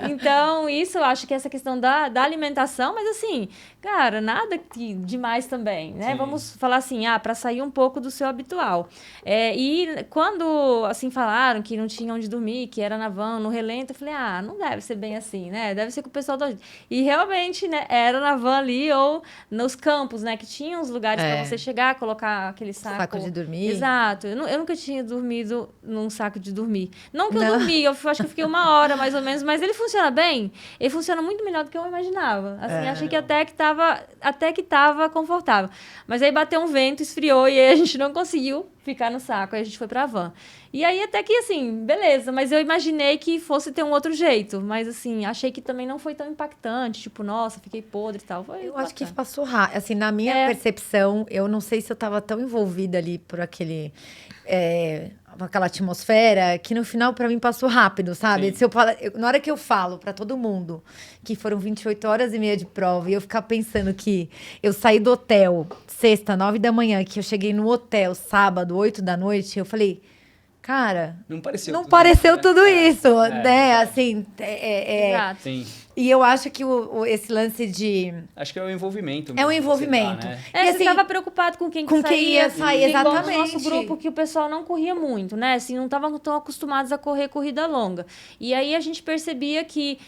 Então, isso eu acho que essa questão da alimentação, mas assim, cara, nada demais também, né? Sim. Vamos falar assim, para sair um pouco do seu habitual. E quando, assim, falaram que não tinha onde dormir, que era na van, no relento, eu falei, não deve ser bem assim, né? Deve ser com o pessoal da... E realmente, né, era na van ali ou nos campos, né? Que tinha uns lugares para você chegar, colocar aquele saco de dormir. Exato. Eu nunca tinha dormido num saco de dormir. Não que eu dormi, eu acho que eu fiquei 1 hora, mais ou menos, mas ele funciona bem. Ele funciona muito melhor do que eu imaginava. Assim, achei que até que tava confortável. Mas aí bateu um vento, esfriou, e aí a gente não conseguiu ficar no saco. Aí a gente foi pra van. E aí até que, assim, beleza. Mas eu imaginei que fosse ter um outro jeito. Mas, assim, achei que também não foi tão impactante. Tipo, nossa, fiquei podre e tal. Eu acho que passou rápido. Assim, na minha percepção, eu não sei se eu tava tão envolvida ali por aquela atmosfera, que no final pra mim passou rápido, sabe? Se na hora que eu falo pra todo mundo que foram 28 horas e meia de prova, e eu ficar pensando que eu saí do hotel sexta, 9 da manhã, que eu cheguei no hotel sábado, 8 da noite, eu falei, cara, não pareceu tudo isso, né? Assim, Exato. Sim. E eu acho que esse lance de... Acho que é o envolvimento. É um envolvimento. Né? Você estava preocupado com quem ia sair, exatamente. No nosso grupo, que o pessoal não corria muito, né? Assim, não estavam tão acostumados a correr corrida longa. E aí a gente percebia que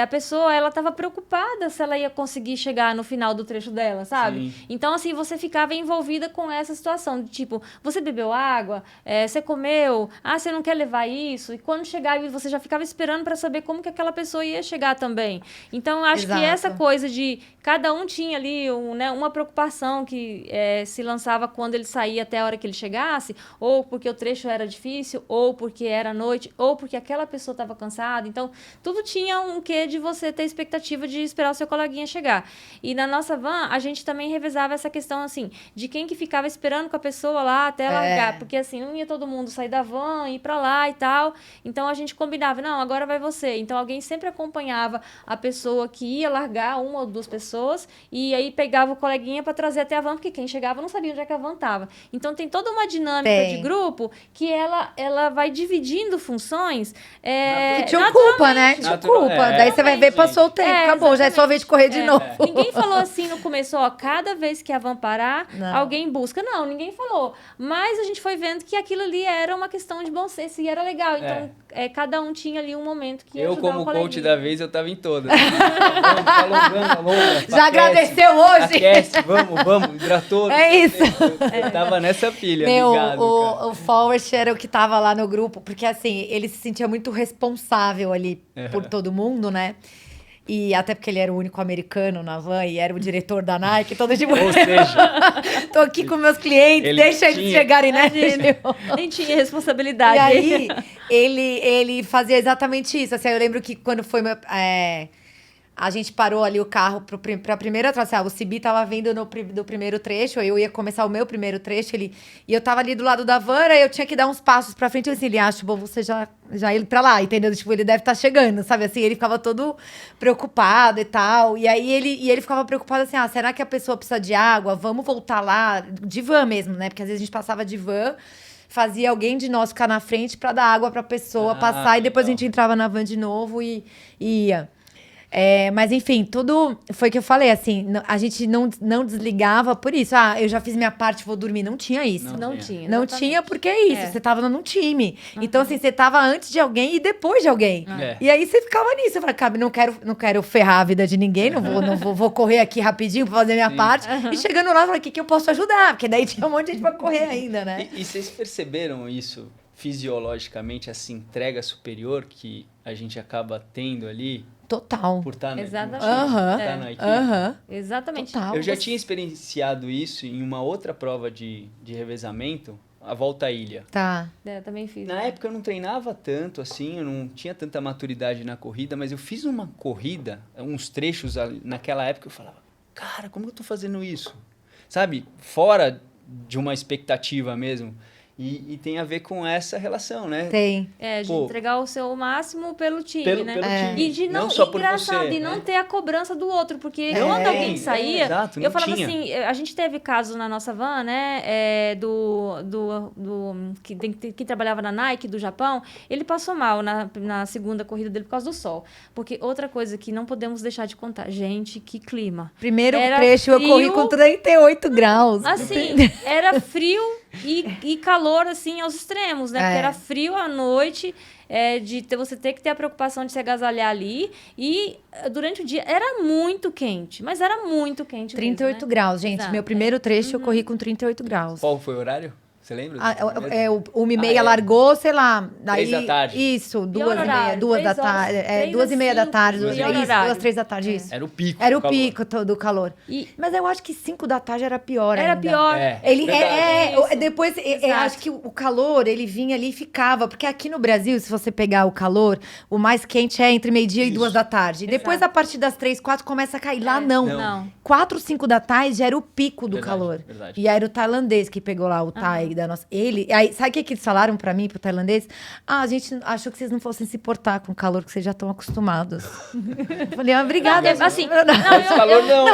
a pessoa, ela estava preocupada se ela ia conseguir chegar no final do trecho dela, sabe? Sim. Então, assim, você ficava envolvida com essa situação. De, tipo, você bebeu água? Você comeu? Você não quer levar isso? E quando chegava, você já ficava esperando para saber como que aquela pessoa ia chegar também. Então, acho que essa coisa de... Cada um tinha ali uma preocupação que se lançava quando ele saía até a hora que ele chegasse, ou porque o trecho era difícil, ou porque era noite, ou porque aquela pessoa estava cansada. Então, tudo tinha um quê de você ter expectativa de esperar o seu coleguinha chegar. E na nossa van, a gente também revezava essa questão, assim, de quem que ficava esperando com a pessoa lá até largar. Porque, assim, não ia todo mundo sair da van, ir pra lá e tal. Então, a gente combinava, não, agora vai você. Então, alguém sempre acompanhava a pessoa que ia largar, 1 ou 2 pessoas, e aí pegava o coleguinha para trazer até a van, porque quem chegava não sabia onde é que a van estava. Então tem toda uma dinâmica de grupo que ela vai dividindo funções. Te ocupa, né? Te ocupa. Daí você vai ver, passou o tempo, acabou, exatamente. Já é só vez de correr de novo. Ninguém falou assim no começo, cada vez que a van parar, alguém busca. Não, ninguém falou. Mas a gente foi vendo que aquilo ali era uma questão de bom senso e era legal. Então, cada um tinha ali um momento que ia ajudar o coleguinha. Eu, como coach da vez, eu tava em todas. Alonga, já agradeceu hoje? Aquece, vamos, hidratou. Isso. Eu tava nessa pilha, ligado, o Forrest era o que tava lá no grupo, porque assim, ele se sentia muito responsável ali por todo mundo, né? E até porque ele era o único americano na van e era o diretor da Nike, todo tipo... Ou seja... Tô aqui com meus clientes, deixa eles chegarem, né? Nem tinha responsabilidade. E aí, ele fazia exatamente isso. Assim, eu lembro que quando foi... a gente parou ali o carro pra primeira tração. O Cibi tava vindo do primeiro trecho, eu ia começar o meu primeiro trecho, e eu tava ali do lado da van, e eu tinha que dar uns passos pra frente, assim, ele acha, bom, você já ir pra lá, entendeu? Tipo, ele deve estar chegando, sabe? Assim, ele ficava todo preocupado e tal, e aí ele ficava preocupado assim, será que a pessoa precisa de água? Vamos voltar lá, de van mesmo, né? Porque às vezes a gente passava de van, fazia alguém de nós ficar na frente pra dar água pra pessoa passar, e depois a gente entrava na van de novo e ia. Mas enfim, tudo foi que eu falei, assim, a gente não desligava por isso. Ah, eu já fiz minha parte, vou dormir. Não tinha isso. Não tinha. Não exatamente. tinha porque é isso, você tava num time. Então, assim, você tava antes de alguém e depois de alguém. É. E aí você ficava nisso. Eu falei, cara, não quero ferrar a vida de ninguém, vou correr aqui rapidinho pra fazer minha parte. E chegando lá, eu falei, o que eu posso ajudar? Porque daí tinha um monte de gente pra correr ainda, né? E vocês perceberam isso fisiologicamente, essa entrega superior que a gente acaba tendo ali Total. por estar Exatamente. na equipe? Exatamente. Total. Eu já tinha experienciado isso em uma outra prova de revezamento, a Volta à Ilha. Tá. Eu também fiz. Na época eu não treinava tanto assim, eu não tinha tanta maturidade na corrida, mas eu fiz uma corrida, uns trechos naquela época, eu falava, cara, como eu tô fazendo isso? Sabe? Fora de uma expectativa mesmo. E tem a ver com essa relação, né? Tem. De Pô, entregar o seu máximo pelo time, pelo né? time. E de não só por engraçado, você. de não ter a cobrança do outro, porque É, quando alguém saía, exato, eu não falava tinha. assim, a gente teve casos na nossa van, né, que trabalhava na Nike do Japão, ele passou mal na segunda corrida dele por causa do sol, porque outra coisa que não podemos deixar de contar, gente, que clima. Primeiro Era trecho eu corri frio. com 38 graus. Assim, era frio e calor, assim, aos extremos, né? Porque era frio à noite, você ter que ter a preocupação de se agasalhar ali. E durante o dia era muito quente, mas era muito quente 38 mesmo, né? graus, gente. Exato, Meu primeiro trecho eu corri com 38 graus. Qual foi o horário? Você lembra? O 1h30 largou, sei lá. Daí, 3 da tarde. Isso, Pior 2h30. horário, 2 da 3 horas, tarde. 3 2h30 da às tarde. 5, Isso, pior horário. 2, 3 da tarde, isso. Era o pico. Era o do calor. pico do calor. Mas eu acho que 5 da tarde era pior Era ainda. pior. Ele Isso. depois Exato. acho que o calor ele vinha ali e ficava, porque aqui no Brasil, se você pegar o calor, o mais quente é entre meio-dia e 2 da tarde. Depois a partir das 3, 4 começa a cair. Lá não. 4, 5 da tarde já era o pico do calor. Verdade. E aí era o tailandês que pegou lá o Thai da nossa. Aí sabe o que eles falaram pra mim, pro tailandês? A gente achou que vocês não fossem se portar com o calor que vocês já estão acostumados. Falei, obrigada. Assim, Esse calor não.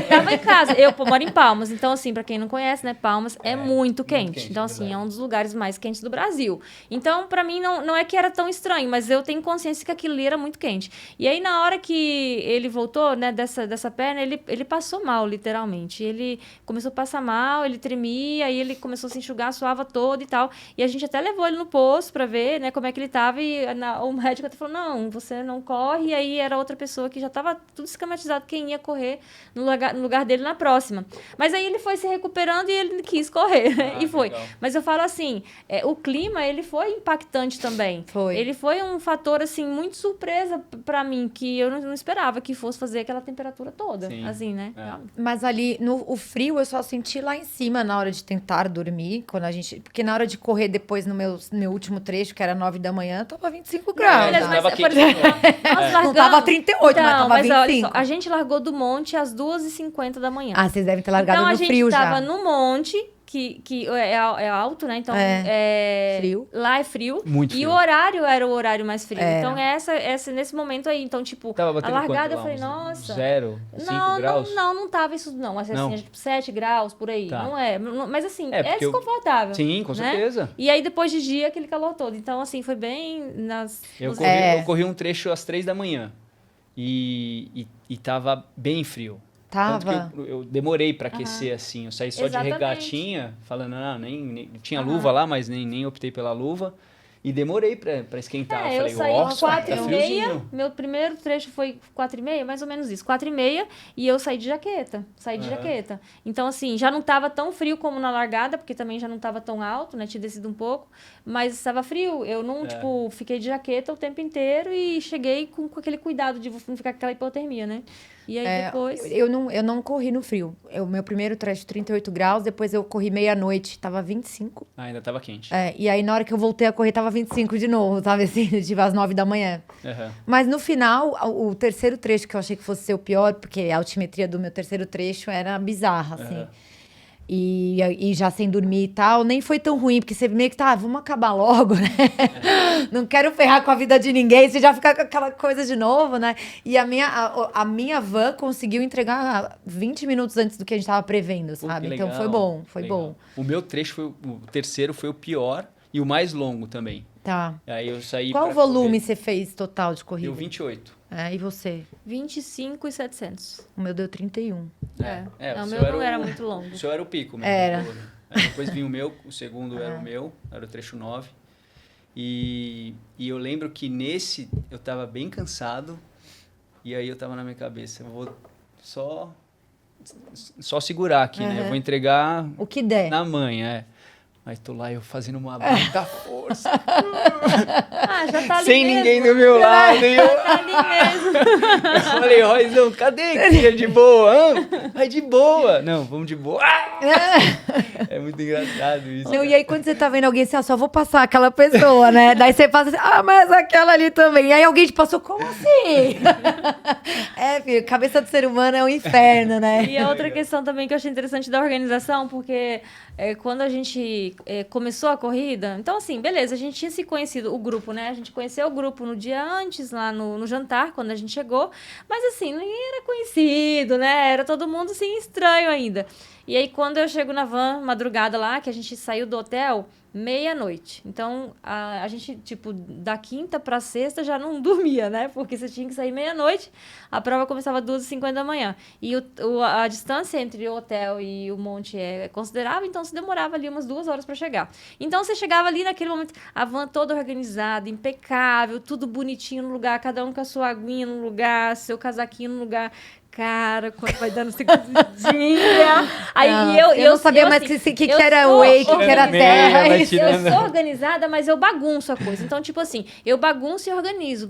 Tava em casa. Eu moro em Palmas, então assim, pra quem não conhece, né, Palmas é muito quente. quente, Então assim, verdade. é um dos lugares mais quentes do Brasil. Então, pra mim não é que era tão estranho, mas eu tenho consciência que aquilo ali era muito quente. E aí na hora que ele voltou, né, dessa perna, ele passou mal, literalmente. Ele começou a passar mal, ele tremia, aí ele começou a se enxugar, suava todo e tal. E a gente até levou ele no posto pra ver, né, como é que ele tava. E o médico até falou, não, você não corre. E aí era outra pessoa que já tava tudo esquematizado quem ia correr no lugar dele na próxima. Mas aí ele foi se recuperando e ele quis correr, né? E foi. Legal. Mas eu falo assim, o clima, ele foi impactante também. Foi. Ele foi um fator, assim, muito surpresa pra mim, que eu não esperava que fosse fazer aquela temperatura toda, Sim. assim, né? Mas ali, o frio eu só senti lá em cima na hora de tentar dormir, porque na hora de correr depois no meu último trecho, que era 9 da manhã, tava 25 graus. Beleza, já mas, tava por quente exemplo, de novo. nós Não largamos... tava 38, mas tava mas 25. olha só, a gente largou do monte às 2h50 da manhã. Ah, vocês devem ter largado Então, no frio já. a gente tava no monte, que é alto, né? Então, Frio. lá é frio. Muito E frio. o horário era o horário mais frio. Era. Então, essa nesse momento aí. Então, tipo, Tava a batendo largada, quanto lá? eu falei, Uns nossa... 0, 5 graus? Não tava isso, não. Mas, Não. assim, 7 graus, por aí. Tá. Não é. Mas, assim, É, é porque desconfortável. Sim, com né? certeza. E aí, depois de dia, aquele calor todo. Então, assim, foi bem Eu nos- corri, eu corri um trecho às 3 da manhã e tava bem frio. Tanto Tava. que eu demorei pra aquecer, assim. Eu saí só Exatamente. de regatinha, falando, nem tinha luva lá, mas nem optei pela luva. E demorei pra esquentar. Eu falei, saí nossa, tá 4h30. friozinho. Meu primeiro trecho foi 4h30, mais ou menos isso. 4h30 e eu saí de jaqueta. Então, assim, já não tava tão frio como na largada, porque também já não tava tão alto, né? Tinha descido um pouco. Mas estava frio. Eu não, fiquei de jaqueta o tempo inteiro e cheguei com aquele cuidado de não ficar com aquela hipotermia, né? E aí depois... Eu não corri no frio. Meu primeiro trecho, 38 graus, depois eu corri meia-noite, tava 25. Ah, ainda tava quente. E aí, na hora que eu voltei a correr, tava 25 de novo, sabe assim? Tipo, às 9 da manhã. Aham. Mas no final, o terceiro trecho que eu achei que fosse ser o pior, porque a altimetria do meu terceiro trecho era bizarra, assim. Aham. E já sem dormir e tal, nem foi tão ruim, porque você meio que tá, vamos acabar logo, né? Não quero ferrar com a vida de ninguém, você já fica com aquela coisa de novo, né? E a minha van conseguiu entregar 20 minutos antes do que a gente tava prevendo, Pô, sabe? que Então legal, foi bom, foi legal. bom. O meu trecho o terceiro foi o pior e o mais longo também. Tá. Aí eu saí Qual pra volume correr. você fez total de corrida? Deu 28. E você? 25.700. O meu deu 31. Não, o meu não era muito longo. O seu era o pico mesmo. Era. Depois vinha o meu, o segundo era o meu, era o trecho 9. E eu lembro que nesse eu tava bem cansado e aí eu tava na minha cabeça, eu vou só segurar aqui, né? Eu vou entregar o que der. na manhã, Aí tô lá eu fazendo uma muita força. Já tá ali sem mesmo. ninguém do meu lado. E eu... Tá ali mesmo. eu falei, Roizão, cadê? Queria de boa? Vai de boa. Não, vamos de boa. É muito engraçado isso. Não, e aí quando você tá vendo alguém assim, só vou passar aquela pessoa, né? Daí você passa assim, mas aquela ali também. E aí alguém te passou, como assim? Filho, cabeça do ser humano é um inferno, né? E a outra questão também que eu achei interessante da organização, porque quando a gente começou a corrida, então assim, beleza, a gente tinha se conhecido, o grupo, né? A gente conheceu o grupo no dia antes, lá no jantar, quando a gente chegou, mas assim, ninguém era conhecido, né? Era todo mundo assim, estranho ainda. E aí, quando eu chego na van, madrugada lá, que a gente saiu do hotel, meia-noite. Então, a gente, tipo, da quinta pra sexta já não dormia, né? Porque você tinha que sair meia-noite, a prova começava às 2h50 da manhã. E a distância entre o hotel e o monte é considerável, então se demorava ali umas 2 horas pra chegar. Então, você chegava ali naquele momento, a van toda organizada, impecável, tudo bonitinho no lugar, cada um com a sua aguinha no lugar, seu casaquinho no lugar. Cara, quando vai dando segundinha. Aí eu não sabia mais o que era whey, o que era terra. Eu sou organizada, mas eu bagunço a coisa. Então, tipo assim, eu bagunço e organizo.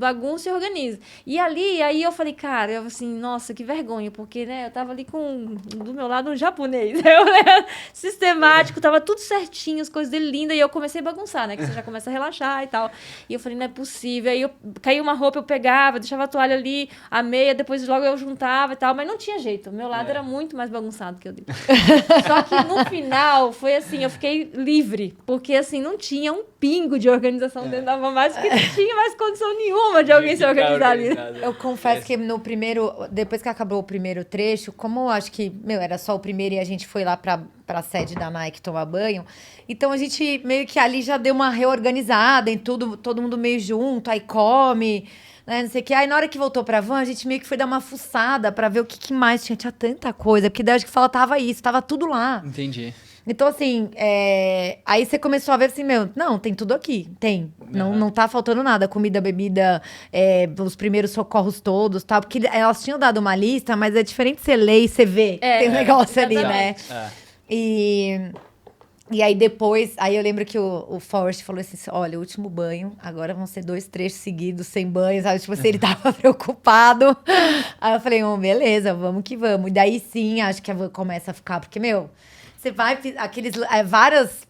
E ali, aí eu falei, cara, eu assim, nossa, que vergonha, porque, né, eu tava ali do meu lado um japonês. Sistemático, tava tudo certinho, as coisas dele lindas, e eu comecei a bagunçar, né, que você já começa a relaxar e tal. E eu falei, não é possível. Aí caiu uma roupa, eu pegava, deixava a toalha ali, a meia, depois logo eu juntava, tal, mas não tinha jeito. O meu lado era muito mais bagunçado que o dele. Só que no final, foi assim, eu fiquei livre. Porque, assim, não tinha um pingo de organização dentro da van, mas que não tinha mais condição nenhuma de alguém se organizar ali. Eu confesso que depois que acabou o primeiro trecho, como eu acho que, era só o primeiro e a gente foi lá pra sede da Nike tomar banho, então a gente meio que ali já deu uma reorganizada em tudo, todo mundo meio junto, aí come... não sei o que. Aí, na hora que voltou pra van, a gente meio que foi dar uma fuçada pra ver o que mais tinha. Tinha tanta coisa, porque daí acho que faltava isso, tava tudo lá. Entendi. Então, assim, aí você começou a ver assim, não, tem tudo aqui, tem. Não tá faltando nada, comida, bebida, os primeiros socorros todos, tal. Porque elas tinham dado uma lista, mas é diferente você ler e você ver. Tem um negócio ali, né? E aí depois, eu lembro que o Forrest falou assim, olha, o último banho, agora vão ser 2 trechos seguidos, sem banho, sabe? Tipo assim, ele tava preocupado. Aí eu falei, beleza, vamos que vamos. E daí sim, acho que a van começa a ficar, porque, você vai, várias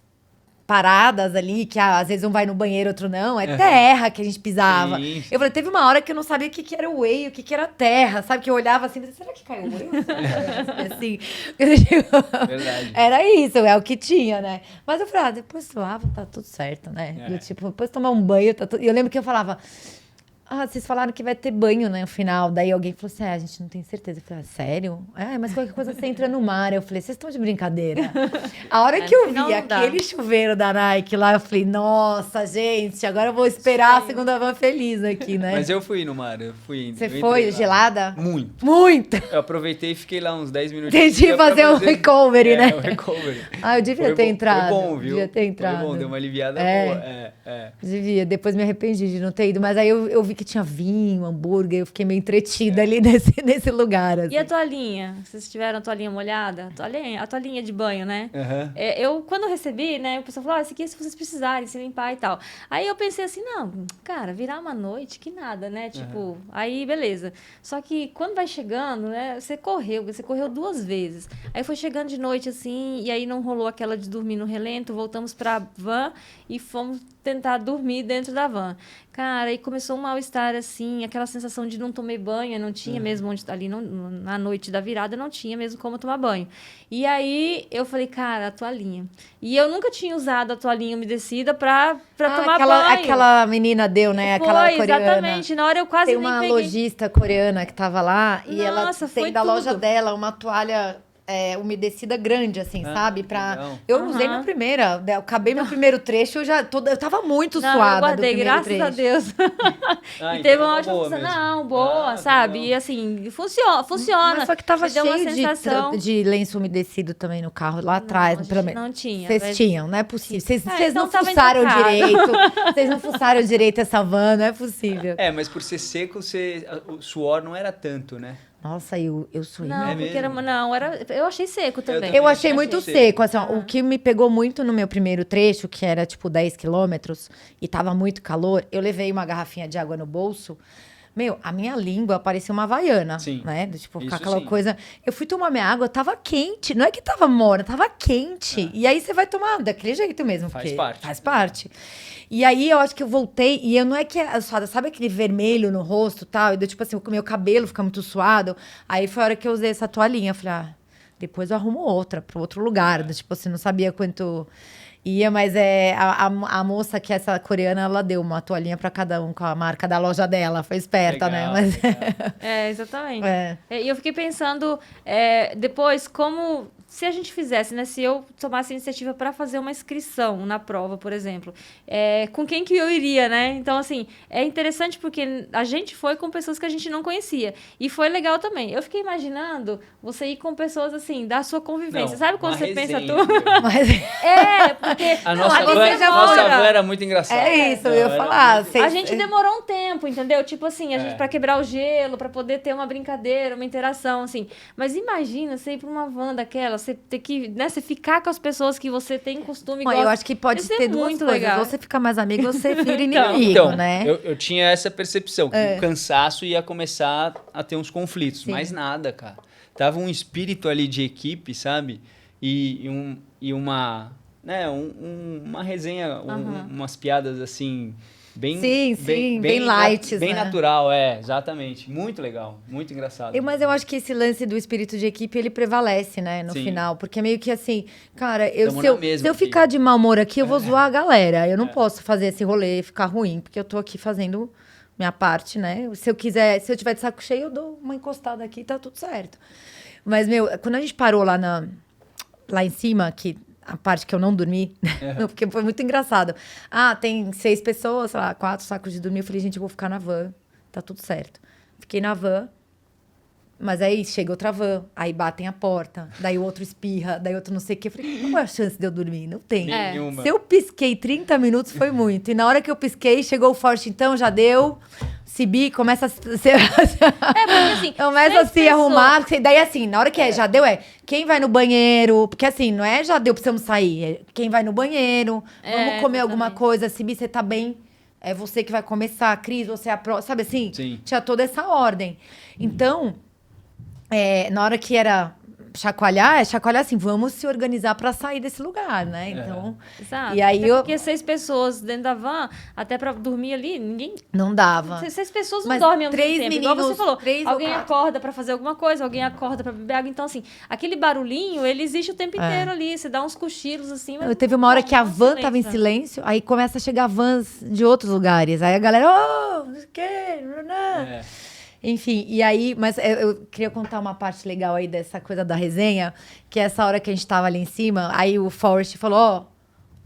paradas ali, que às vezes um vai no banheiro, outro não, terra que a gente pisava. Sim. Eu falei, teve uma hora que eu não sabia o que era whey, o que era terra, sabe? Que eu olhava assim, será que caiu whey? Assim, verdade. Era isso, é o que tinha, né? Mas eu falei, depois tu lava, tá tudo certo, né? Depois tomar um banho, tá tudo... E eu lembro que eu falava... vocês falaram que vai ter banho, né, no final. Daí alguém falou assim, a gente não tem certeza. Eu falei, sério? Mas qualquer coisa você entra no mar. Eu falei, vocês estão de brincadeira? A hora que eu vi aquele chuveiro da Nike lá, eu falei, nossa, gente, agora eu vou esperar a segunda van feliz aqui, né? Mas eu fui no mar, Você foi gelada? Muito. Eu aproveitei e fiquei lá uns 10 minutos. Tentei fazer um recovery, né? Um recovery. Eu devia ter entrado. Foi bom, viu? Devia ter entrado. Foi bom, deu uma aliviada boa. Devia, depois me arrependi de não ter ido. Mas aí eu vi que tinha vinho, hambúrguer, eu fiquei meio entretida ali nesse lugar. Assim. E a toalhinha? Vocês tiveram a toalhinha molhada? A toalhinha de banho, né? Eu, quando eu recebi, né, o pessoal falou, esse aqui é se vocês precisarem, se limpar e tal. Aí eu pensei assim, não, cara, virar uma noite, que nada, né? Tipo, aí beleza. Só que quando vai chegando, né, você correu 2 vezes. Aí foi chegando de noite, assim, e aí não rolou aquela de dormir no relento, voltamos pra van e fomos tentar dormir dentro da van. Cara, aí começou um mal-estar, assim, aquela sensação de não tomei banho, não tinha mesmo onde ali na noite da virada, não tinha mesmo como tomar banho. E aí eu falei, cara, a toalhinha. E eu nunca tinha usado a toalhinha umedecida pra tomar banho. Aquela menina deu, né? Aquela coreana. Exatamente. Na hora eu quase nem peguei. Tem uma lojista coreana que tava lá e ela tem da loja dela uma toalha umedecida grande, assim, sabe? Legal. Eu usei na primeira, eu acabei meu primeiro trecho, eu tava muito Não, suada eu guardei, do primeiro graças a trecho. Deus. Ah, E então teve é uma uma ótima boa função. mesmo. Não, boa, Ah, sabe? legal. E assim, funciona. Mas só que tava Me deu uma cheio sensação. de lenço umedecido também no carro, lá atrás, a gente pelo menos. não tinha, Vocês mas- tinham, não é possível. Vocês então não tava fuçaram intocado. direito. Vocês não fuçaram direito essa van, não é possível. Mas por ser seco, o suor não era tanto, né? Nossa, eu suei. Não, É porque era, mesmo? não, eu achei seco também. também. Eu achei Achei muito seco. seco, assim, ó, o que me pegou muito no meu primeiro trecho, que era tipo 10 quilômetros, e tava muito calor, eu levei uma garrafinha de água no bolso, meu, a minha língua parecia uma havaiana, Sim. né? Tipo, Isso ficar aquela sim. coisa... Eu fui tomar minha água, tava quente, não é que tava morna, tava quente. E aí você vai tomar daquele jeito mesmo, Faz porque parte. faz parte. E aí eu acho que eu voltei, e eu não é que, sabe aquele vermelho no rosto e tal, e tipo assim, o meu cabelo fica muito suado, aí foi a hora que eu usei essa toalhinha, eu falei, depois eu arrumo outra, para outro lugar, tipo assim, não sabia quanto ia, mas a moça que é essa coreana, ela deu uma toalhinha para cada um com a marca da loja dela, foi esperta, Legal, né? Mas legal. Exatamente. É. E eu fiquei pensando depois como se a gente fizesse, né? Se eu tomasse a iniciativa para fazer uma inscrição na prova, por exemplo, com quem que eu iria, né? Então, assim, é interessante porque a gente foi com pessoas que a gente não conhecia. E foi legal também. Eu fiquei imaginando você ir com pessoas, assim, da sua convivência. Não, Sabe quando uma você pensa resenha, tudo? meu. Mas Porque A nossa ali van, demora. era muito engraçada. é isso, eu Não, ia era falar. muito- Vocês- A gente demorou um tempo, entendeu? Tipo assim, a gente para quebrar o gelo, para poder ter uma brincadeira, uma interação, assim. Mas imagina você ir pra uma van daquela, você ter que, né, você ficar com as pessoas que você tem costume e Bom, eu gosta. acho que pode Isso é ter duas muito coisas. legal. Ou você fica mais amigo, ou você vira inimigo, Então, né? eu tinha essa percepção, que o cansaço ia começar a ter uns conflitos, mas nada, cara. Tava um espírito ali de equipe, sabe? E uma, né, uma resenha, umas piadas assim, bem... Sim, bem light, Bem né? natural, exatamente. Muito legal, muito engraçado. Mas eu acho que esse lance do espírito de equipe, ele prevalece, né, no Sim. final. Porque meio que assim, cara, Tamo se eu na mesma se eu aqui. ficar de mau humor aqui, eu vou zoar a galera. Eu não posso fazer esse rolê e ficar ruim, porque eu tô aqui fazendo minha parte, né? Se eu tiver de saco cheio, eu dou uma encostada aqui e tá tudo certo. Mas, meu, quando a gente parou lá em cima, que a parte que eu não dormi, porque foi muito engraçado. Tem 6 pessoas, sei lá, 4 sacos de dormir. Eu falei, gente, eu vou ficar na van, tá tudo certo. Fiquei na van, mas aí chega outra van, aí batem a porta, daí o outro espirra, daí outro não sei o quê. Eu falei, qual é a chance de eu dormir? Não tem. Nenhuma. Se eu pisquei 30 minutos, foi muito. E na hora que eu pisquei, chegou o forte, então, já deu. Cibi, começa a Porque assim, começa a 6 se pessoas- arrumar. Daí, assim, na hora que já deu, quem vai no banheiro? Porque, assim, não é já deu, precisamos sair. É quem vai no banheiro, vamos comer alguma exatamente. coisa. Cibi, você tá bem? É você que vai começar. Cris, você é a próxima. Sabe assim? Sim. Tinha toda essa ordem. Então, na hora que era chacoalhar assim, vamos se organizar pra sair desse lugar, né? Então, Exato. E aí Até eu- porque 6 pessoas dentro da van, até pra dormir ali, ninguém... não dava. 6 pessoas não Mas dormem ao mesmo 3 tempo. Igual você meninos, falou, 3 ou alguém 4. acorda pra fazer alguma coisa, alguém acorda pra beber água. Então, assim, aquele barulhinho, ele existe o tempo inteiro ali. Você dá uns cochilos, assim. Mas Teve uma hora que a não, van tava em né? silêncio, aí começa a chegar vans de outros lugares. Aí a galera, não sei o quê? É. Enfim, e aí, mas eu queria contar uma parte legal aí dessa coisa da resenha, que essa hora que a gente tava ali em cima, aí o Forrest falou,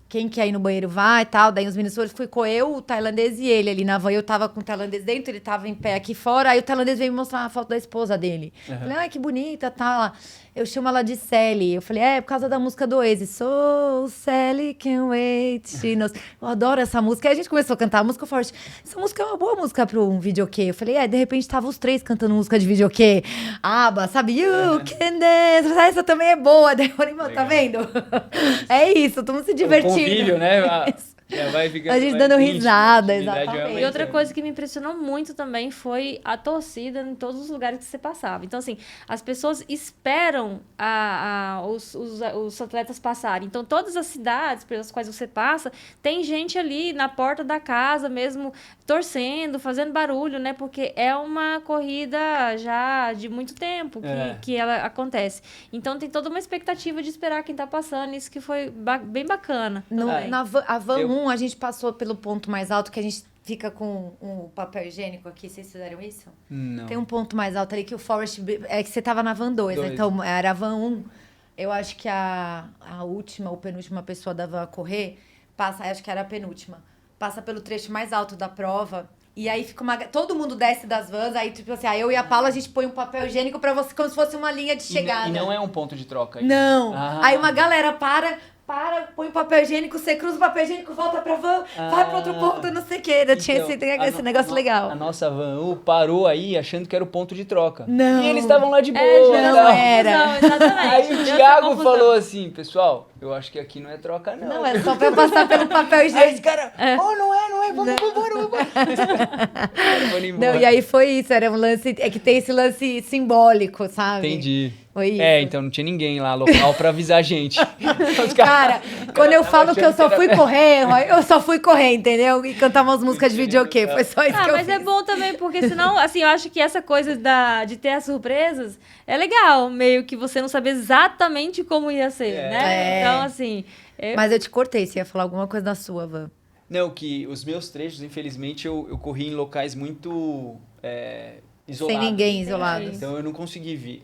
quem quer ir no banheiro vai e tal. Daí os meninos foram, ficou eu, o tailandês e ele ali na van. Eu tava com o tailandês dentro, ele tava em pé aqui fora. Aí o tailandês veio me mostrar a foto da esposa dele. Falei, ai, que bonita, tá. Eu chamo ela de Sally. Eu falei, por causa da música do Oasis. So, Sally, can't wait. Eu adoro essa música. Aí a gente começou a cantar a música forte. Essa música é uma boa música pra um videokê. Eu falei, de repente tava os 3 cantando música de videokê. ABBA, sabe? You can dance. Essa também é boa. Daí eu falei, mano, tá vendo? É isso, estamos se divertindo. Convívio, né? Vai ficando A gente mais dando íntimo, risada, intimidade vai exatamente. E outra aumentando. coisa que me impressionou muito também foi a torcida em todos os lugares que você passava. Então, assim, as pessoas esperam os atletas passarem. Então, todas as cidades pelas quais você passa, tem gente ali na porta da casa mesmo, torcendo, fazendo barulho, né? Porque é uma corrida já de muito tempo que ela acontece. Então, tem toda uma expectativa de esperar quem tá passando. Isso que foi bem bacana. também. A van Eu- 1, a gente passou pelo ponto mais alto, que a gente fica com um papel higiênico aqui, vocês fizeram isso? Não. Tem um ponto mais alto ali que o Forest... É que você tava na van 2, né? Dois. Então era a van 1. Eu acho que a última ou penúltima pessoa da van a correr, passa, acho que era a penúltima, passa pelo trecho mais alto da prova. E aí fica todo mundo desce das vans, aí tipo assim, eu e a Paula, a gente põe um papel higiênico pra você, como se fosse uma linha de chegada. E não é um ponto de troca aí? Não. Ah. Aí uma galera para, põe o papel higiênico, você cruza o papel higiênico, volta pra van, vai pro outro ponto, não sei o quê. Tinha esse negócio legal. A nossa van parou aí achando que era o ponto de troca. Não. E eles estavam lá de boa. não tal. era. Não, exatamente. Aí o Deu essa Thiago confusão. falou assim, pessoal, eu acho que aqui não é troca não. Não, é só pra passar pelo papel Aí os higiênico. caras, não é, vamos embora. Vamos embora. Não, e aí foi isso, era um lance, é que tem esse lance simbólico, sabe? Entendi. Foi isso. Então não tinha ninguém lá local pra avisar a gente. Os Cara, quando eu falo que eu só achando fui correr, Roy, eu só fui correr, entendeu? E cantar umas músicas de videokê, foi só isso que eu Mas fiz. é bom também, porque senão, assim, eu acho que essa coisa de ter as surpresas é legal, meio que você não saber exatamente como ia ser, né? É. Então, assim... Mas eu te cortei, você ia falar alguma coisa da sua, Van. Não, que os meus trechos, infelizmente, eu corri em locais muito isolados. Sem ninguém, isolados. Então eu não consegui ver.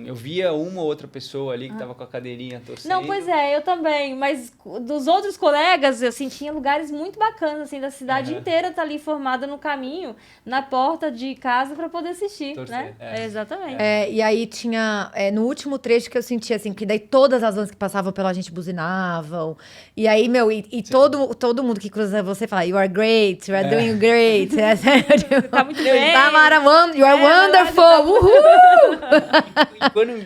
Eu via uma ou outra pessoa ali que tava com a cadeirinha torcendo. Não, pois é, eu também. Mas dos outros colegas, assim, tinha lugares muito bacanas, assim, da cidade inteira tá ali formada no caminho, na porta de casa pra poder assistir, Torcer, né? Exatamente. E aí tinha, no último trecho que eu senti, assim, que daí todas as vans que passavam pela gente buzinavam. E aí, meu, todo mundo que cruza você fala, you are great, you are doing great. Tá muito bem. Tá maravilhoso, you are wonderful, uhul!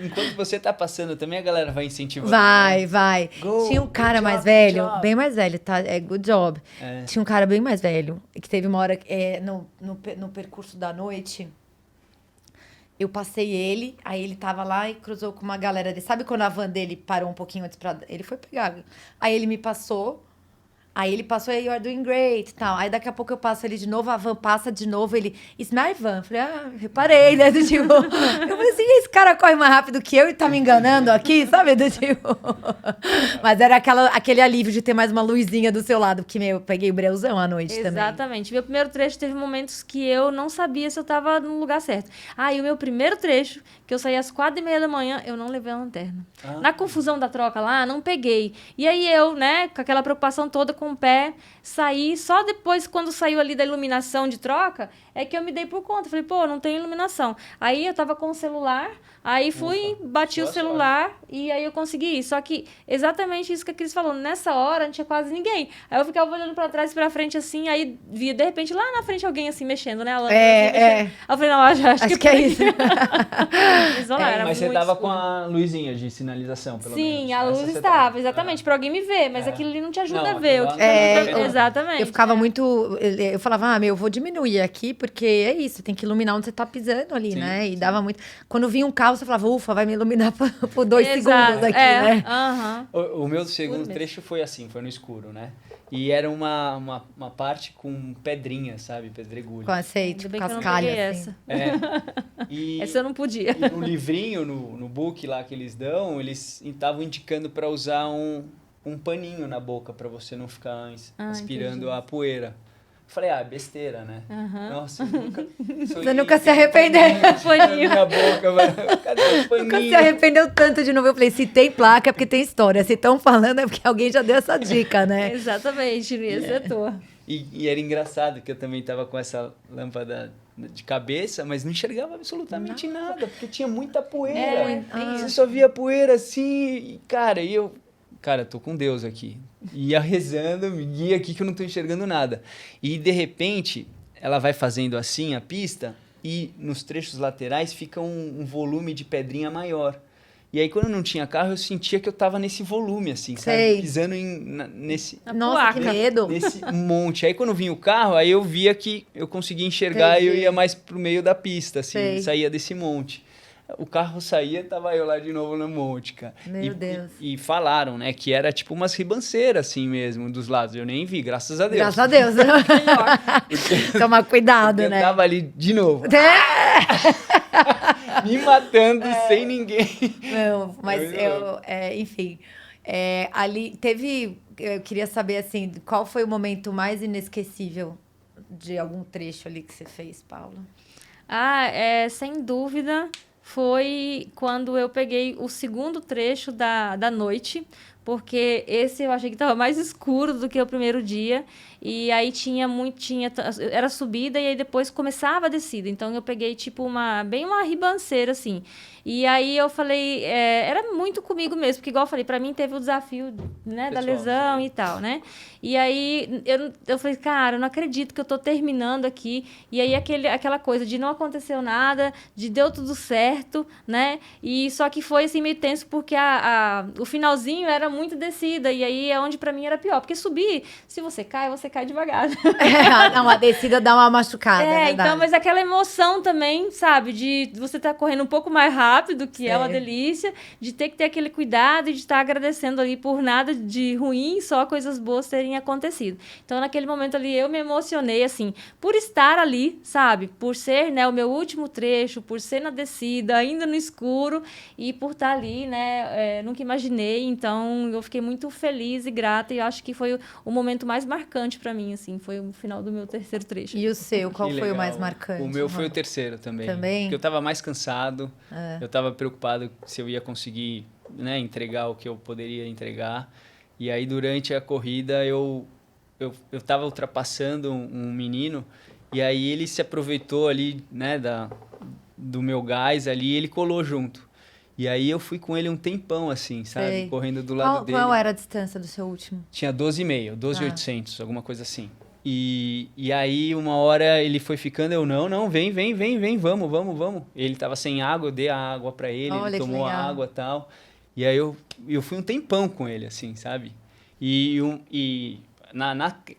Enquanto você tá passando também, a galera vai incentivando. Vai. Go, Tinha um cara good mais job, velho, good job. bem mais velho, tá? Good job. É. Tinha um cara bem mais velho, que teve uma hora, no percurso da noite, eu passei ele, aí ele tava lá e cruzou com uma galera dele. Sabe quando a van dele parou um pouquinho antes pra... Ele foi pegar. Aí ele me passou... Aí ele passou, you are doing great e tal. Aí daqui a pouco eu passo ele de novo, a van passa de novo, ele, it's my van. Eu falei, reparei, né? Do tipo, eu falei assim, esse cara corre mais rápido que eu e tá me enganando aqui, sabe? Do tipo. Mas era aquele alívio de ter mais uma luzinha do seu lado, porque eu peguei o breuzão à noite também. Exatamente. Meu primeiro trecho teve momentos que eu não sabia se eu tava no lugar certo. E o meu primeiro trecho, que eu saí às 4h30 da manhã, eu não levei a lanterna. Na confusão da troca lá, não peguei. E aí eu, né, com aquela preocupação toda com o pé, saí. Só depois, quando saiu ali da iluminação de troca, é que eu me dei por conta. Falei, não tem iluminação. Aí eu tava com o celular, aí fui, bati o celular e aí eu consegui ir. Só que exatamente isso que a Cris falou, nessa hora não tinha quase ninguém. Aí eu ficava olhando pra trás e pra frente assim, aí via de repente lá na frente alguém assim mexendo, né? A lâmpada, assim, mexendo. Aí eu falei, não, acho que é isso. Mas você tava com a luzinha de sinalização, pelo menos. Sim, a luz estava, exatamente, pra alguém me ver, mas aquilo ali não te ajuda a ver. Exatamente. Eu ficava muito... Eu falava, eu vou diminuir aqui, porque é isso, tem que iluminar onde você tá pisando ali, Sim, né? E sim. dava muito... Quando vinha um carro, você falava, ufa, vai me iluminar por 2 segundos aqui, né? O meu segundo trecho foi assim, foi no escuro, né? E era uma parte com pedrinha, sabe? Pedregulho. Com aceite, Ainda bem que eu não cascalho, peguei assim. Essa eu não podia. E no livrinho, no book lá que eles dão, eles estavam indicando para usar um paninho na boca para você não ficar aspirando entendi. a poeira. Falei, besteira, né? Nossa, eu nunca... Você nunca se arrependeu. Paninho na boca, mano. Cadê o paninho? Nunca se arrependeu tanto de novo. Eu falei, se tem placa é porque tem história. Se estão falando é porque alguém já deu essa dica, né? Exatamente, ia ser tua. E era engraçado que eu também tava com essa lâmpada de cabeça, mas não enxergava absolutamente nada, porque tinha muita poeira. Você só via poeira assim, e, cara, tô com Deus aqui. Ia rezando, me guia aqui que eu não tô enxergando nada. E, de repente, ela vai fazendo assim a pista e nos trechos laterais fica um volume de pedrinha maior. E aí, quando não tinha carro, eu sentia que eu tava nesse volume, assim, sabe? Pisando nesse... Nossa, que medo. Nesse monte. Aí, quando vinha o carro, aí eu via que eu conseguia enxergar e eu ia mais pro meio da pista, assim, saía desse monte. O carro saía, tava eu lá de novo no monte, cara. Meu Deus. E falaram, né, que era tipo umas ribanceiras, assim mesmo, dos lados. Eu nem vi, graças a Deus. Graças a Deus. Tomar cuidado, eu né? tava ali de novo. Me matando sem ninguém. Não, mas enfim. Ali teve... Eu queria saber, assim, qual foi o momento mais inesquecível de algum trecho ali que você fez, Paula? Sem dúvida, foi quando eu peguei o segundo trecho da noite, porque esse eu achei que estava mais escuro do que o primeiro dia. E aí era subida e aí depois começava a descida. Então eu peguei tipo bem uma ribanceira assim. E aí eu falei, era muito comigo mesmo, porque igual eu falei, para mim teve o desafio, né, da lesão e tal, né? E aí eu falei, cara, eu não acredito que eu tô terminando aqui. E aí aquela coisa de não aconteceu nada, de deu tudo certo, né? E só que foi assim meio tenso porque o finalzinho era muito descida e aí é onde para mim era pior, porque subir, se você cai devagar. Não, a descida dá uma machucada, é verdade. Então, mas aquela emoção também, sabe, de você estar correndo um pouco mais rápido, que é uma delícia, de ter que ter aquele cuidado e de estar agradecendo ali por nada de ruim, só coisas boas terem acontecido. Então, naquele momento ali, eu me emocionei, assim, por estar ali, sabe, por ser, né, o meu último trecho, por ser na descida, ainda no escuro, e por estar ali, né, nunca imaginei, então eu fiquei muito feliz e grata, e acho que foi o momento mais marcante para mim, assim, foi o final do meu terceiro trecho. E o seu, qual foi o mais marcante? O meu foi o terceiro também. Também? Porque eu estava mais cansado, eu estava preocupado se eu ia conseguir, né, entregar o que eu poderia entregar. E aí, durante a corrida, eu estava ultrapassando um menino e aí ele se aproveitou ali, né, do meu gás ali e ele colou junto. E aí eu fui com ele um tempão, assim, sabe? Sei. Correndo do lado dele. Qual era a distância do seu último? Tinha 12,5, 12,800, alguma coisa assim. E aí, uma hora ele foi ficando, não, vem, vamos. Ele tava sem água, eu dei a água pra ele, Olha, ele tomou a água e tal. E aí eu fui um tempão com ele, assim, sabe?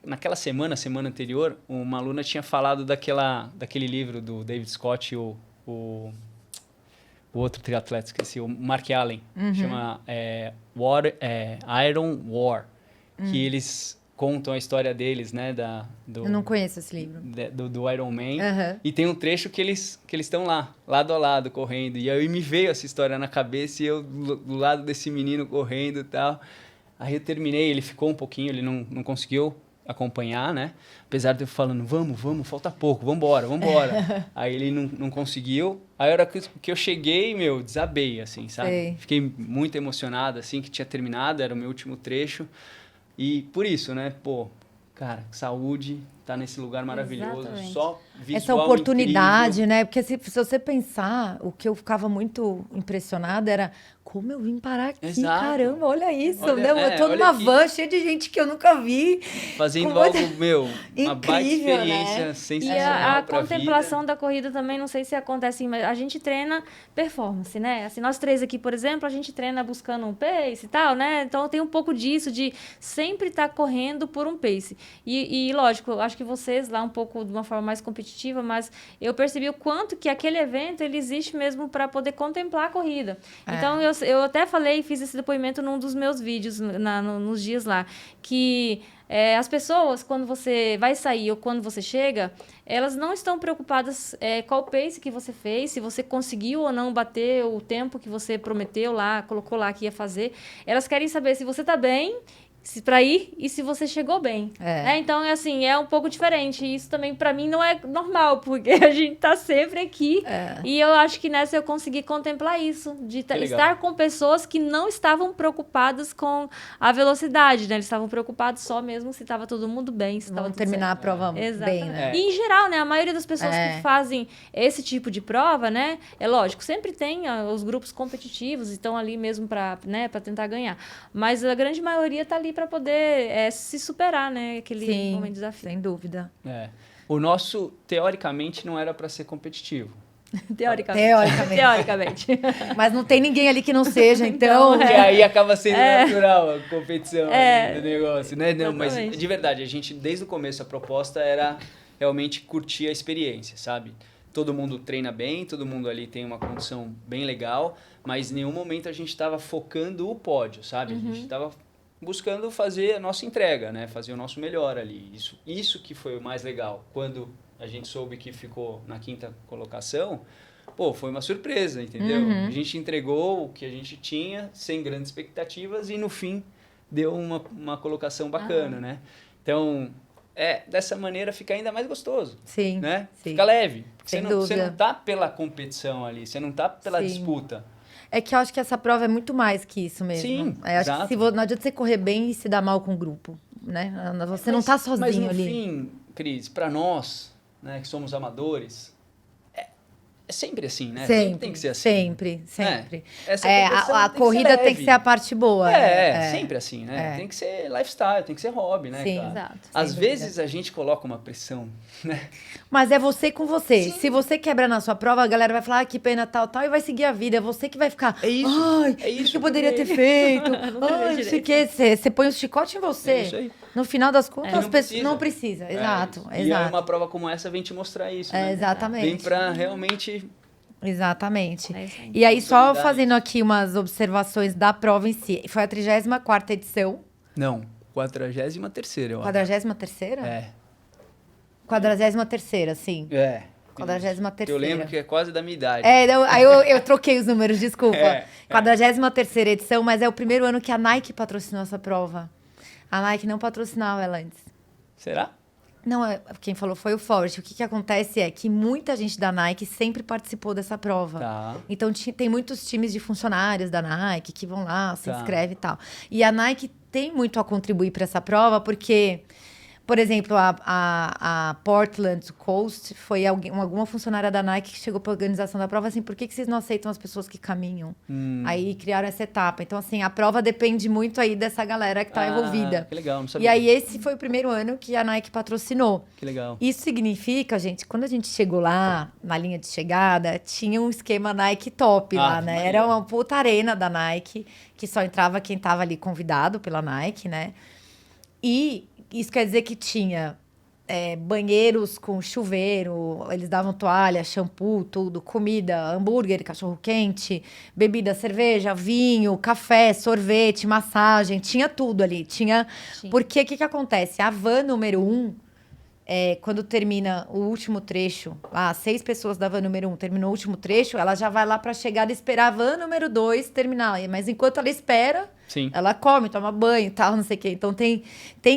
Naquela semana anterior, uma aluna tinha falado daquele livro do David Scott, o outro triatleta, esqueci, o Mark Allen, chama Iron War, que eles contam a história deles, né? Eu não conheço esse livro. Do Iron Man. E tem um trecho que eles estão lá, lado a lado, correndo. E aí me veio essa história na cabeça e eu do lado desse menino correndo e tal. Aí eu terminei, ele ficou um pouquinho, ele não conseguiu acompanhar, né? Apesar de eu falando, vamos, falta pouco, vambora. Aí ele não conseguiu. Aí a hora que eu cheguei, desabei, assim, sabe? Sei. Fiquei muito emocionado, assim, que tinha terminado, era o meu último trecho. E por isso, né? Pô, cara, saúde, tá nesse lugar maravilhoso, Exatamente. só visual Essa oportunidade, incrível. né? Porque se você pensar, o que eu ficava muito impressionada era como eu vim parar aqui, Exato. caramba, olha isso, Olha, né? Eu tô olha numa aqui. van cheia de gente que eu nunca vi. Fazendo Com algo, incrível, uma baita experiência né? E sensacional a pra contemplação vida. da corrida também, não sei se acontece, mas a gente treina performance, né? Assim, nós três aqui, por exemplo, a gente treina buscando um pace e tal, né? Então tem um pouco disso, de sempre estar correndo por um pace. E lógico, eu acho que vocês lá um pouco de uma forma mais competitiva, mas eu percebi o quanto que aquele evento, ele existe mesmo para poder contemplar a corrida. Então, eu até falei, fiz esse depoimento num dos meus vídeos, nos dias lá, que as pessoas, quando você vai sair ou quando você chega, elas não estão preocupadas qual pace que você fez, se você conseguiu ou não bater o tempo que você prometeu lá, colocou lá que ia fazer. Elas querem saber se você está bem para ir e se você chegou bem. Então, assim, é um pouco diferente. E isso também, para mim, não é normal, porque a gente tá sempre aqui. E eu acho que nessa eu consegui contemplar isso, de estar com pessoas que não estavam preocupadas com a velocidade, né? Eles estavam preocupados só mesmo se estava todo mundo bem, se estava tudo terminar certo. a prova bem, né? E, em geral, né? A maioria das pessoas que fazem esse tipo de prova, né? É lógico, sempre tem os grupos competitivos e estão ali mesmo para tentar ganhar. Mas a grande maioria tá ali para poder se superar, né? Aquele momento de desafio. Sem dúvida. O nosso, teoricamente, não era para ser competitivo. Teoricamente. Mas não tem ninguém ali que não seja, então... Porque aí acaba sendo natural a competição do negócio, né? Não, mas, de verdade, a gente, desde o começo, a proposta era realmente curtir a experiência, sabe? Todo mundo treina bem, todo mundo ali tem uma condição bem legal, mas em nenhum momento a gente estava focando o pódio, sabe? A gente estava buscando fazer a nossa entrega, né? Fazer o nosso melhor ali. Isso que foi o mais legal. Quando a gente soube que ficou na 5ª colocação, foi uma surpresa, entendeu? A gente entregou o que a gente tinha, sem grandes expectativas, e no fim deu uma colocação bacana, né? Então, dessa maneira fica ainda mais gostoso. Sim, Né? sim. Fica leve. Porque Sem você dúvida. não tá pela competição ali, você não tá pela Sim. disputa. É que eu acho que essa prova é muito mais que isso mesmo. Sim, Acho que exato. não adianta você correr bem e se dar mal com o grupo, né? Você não tá sozinho mas no ali. fim, Cris, para nós, né, que somos amadores, é sempre assim, né? Sempre tem que ser assim. Sempre. Essa É, competição a tem que ser corrida tem que leve. ser a parte boa. Sempre assim, né? É. Tem que ser lifestyle, tem que ser hobby, né, Sim, cara? exato. Às Sem vezes a gente coloca uma pressão, né? Mas é você com você. Sim. Se você quebra na sua prova, a galera vai falar, que pena, tal, e vai seguir a vida. É você que vai ficar, É isso, ai, é isso o que eu que poderia eu ter feito? Não Ai, treinei não sei o direito. quê. Você põe o chicote em você. É isso aí. No final das contas, Não as pessoas... precisa. Não precisa, exato. É isso. E aí uma prova como essa vem te mostrar isso, né? Exatamente. Vem pra realmente... Exatamente. É isso aí. E aí, só Oportunidades. fazendo aqui umas observações da prova em si. Foi a 34ª edição. Não, 43ª, eu acho. 43ª? É. 43ª, sim. É. 43ª. Eu lembro que é quase da minha idade. Aí eu troquei os números, desculpa. É. 43ª edição, mas é o primeiro ano que a Nike patrocinou essa prova. A Nike não patrocinava ela antes. Será? Não, quem falou foi o Forrest. O que acontece é que muita gente da Nike sempre participou dessa prova. Tá. Então, tem muitos times de funcionários da Nike que vão lá, se Tá. inscrevem e tal. E a Nike tem muito a contribuir para essa prova, porque, por exemplo, a Portland Coast foi alguma funcionária da Nike que chegou para a organização da prova assim, por que vocês não aceitam as pessoas que caminham? Aí criaram essa etapa. Então, assim, a prova depende muito aí dessa galera que está envolvida. Que legal, não E sabia. aí, esse foi o primeiro ano que a Nike patrocinou. Que legal. Isso significa, gente, quando a gente chegou lá, na linha de chegada, tinha um esquema Nike top lá, né? Maria. Era uma puta arena da Nike, que só entrava quem tava ali convidado pela Nike, né? E isso quer dizer que tinha banheiros com chuveiro, eles davam toalha, shampoo, tudo, comida, hambúrguer, cachorro-quente, bebida, cerveja, vinho, café, sorvete, massagem, tinha tudo ali. Tinha. Porque o que acontece? A van número 1, quando termina o último trecho, 6 pessoas da van número 1 terminou o último trecho, ela já vai lá pra chegada esperar a van número 2 terminar. Mas enquanto ela espera, Sim. ela come, toma banho e tal, não sei o quê. Então tem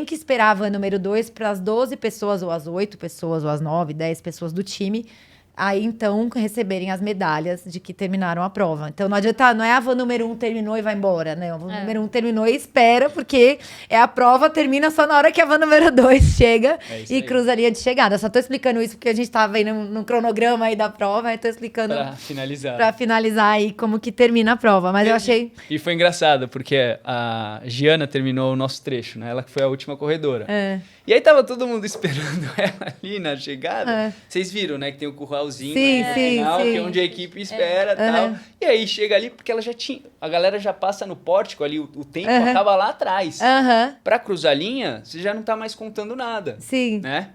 que esperar a van número 2 para as 12 pessoas, ou as 8 pessoas, ou as 9, 10 pessoas do time. Aí, então, receberem as medalhas de que terminaram a prova. Então, não adianta, não é a van número 1 terminou e vai embora, né? A van número 1 terminou e espera, porque a prova termina só na hora que a van número 2 chega isso e aí. cruza a linha de chegada. Só tô explicando isso porque a gente tava vendo no cronograma aí da prova, aí tô explicando Pra finalizar. pra finalizar aí como que termina a prova. Mas eu achei... E foi engraçado, porque a Giana terminou o nosso trecho, né? Ela que foi a última corredora. E aí tava todo mundo esperando ela ali na chegada. Vocês viram, né? Que tem o curralzinho Sim, no sim, final, que sim. é onde a equipe espera e tal. E aí chega ali, porque ela já tinha... A galera já passa no pórtico ali, o tempo acaba lá atrás. Pra cruzar a linha, você já não tá mais contando nada. Sim. Né?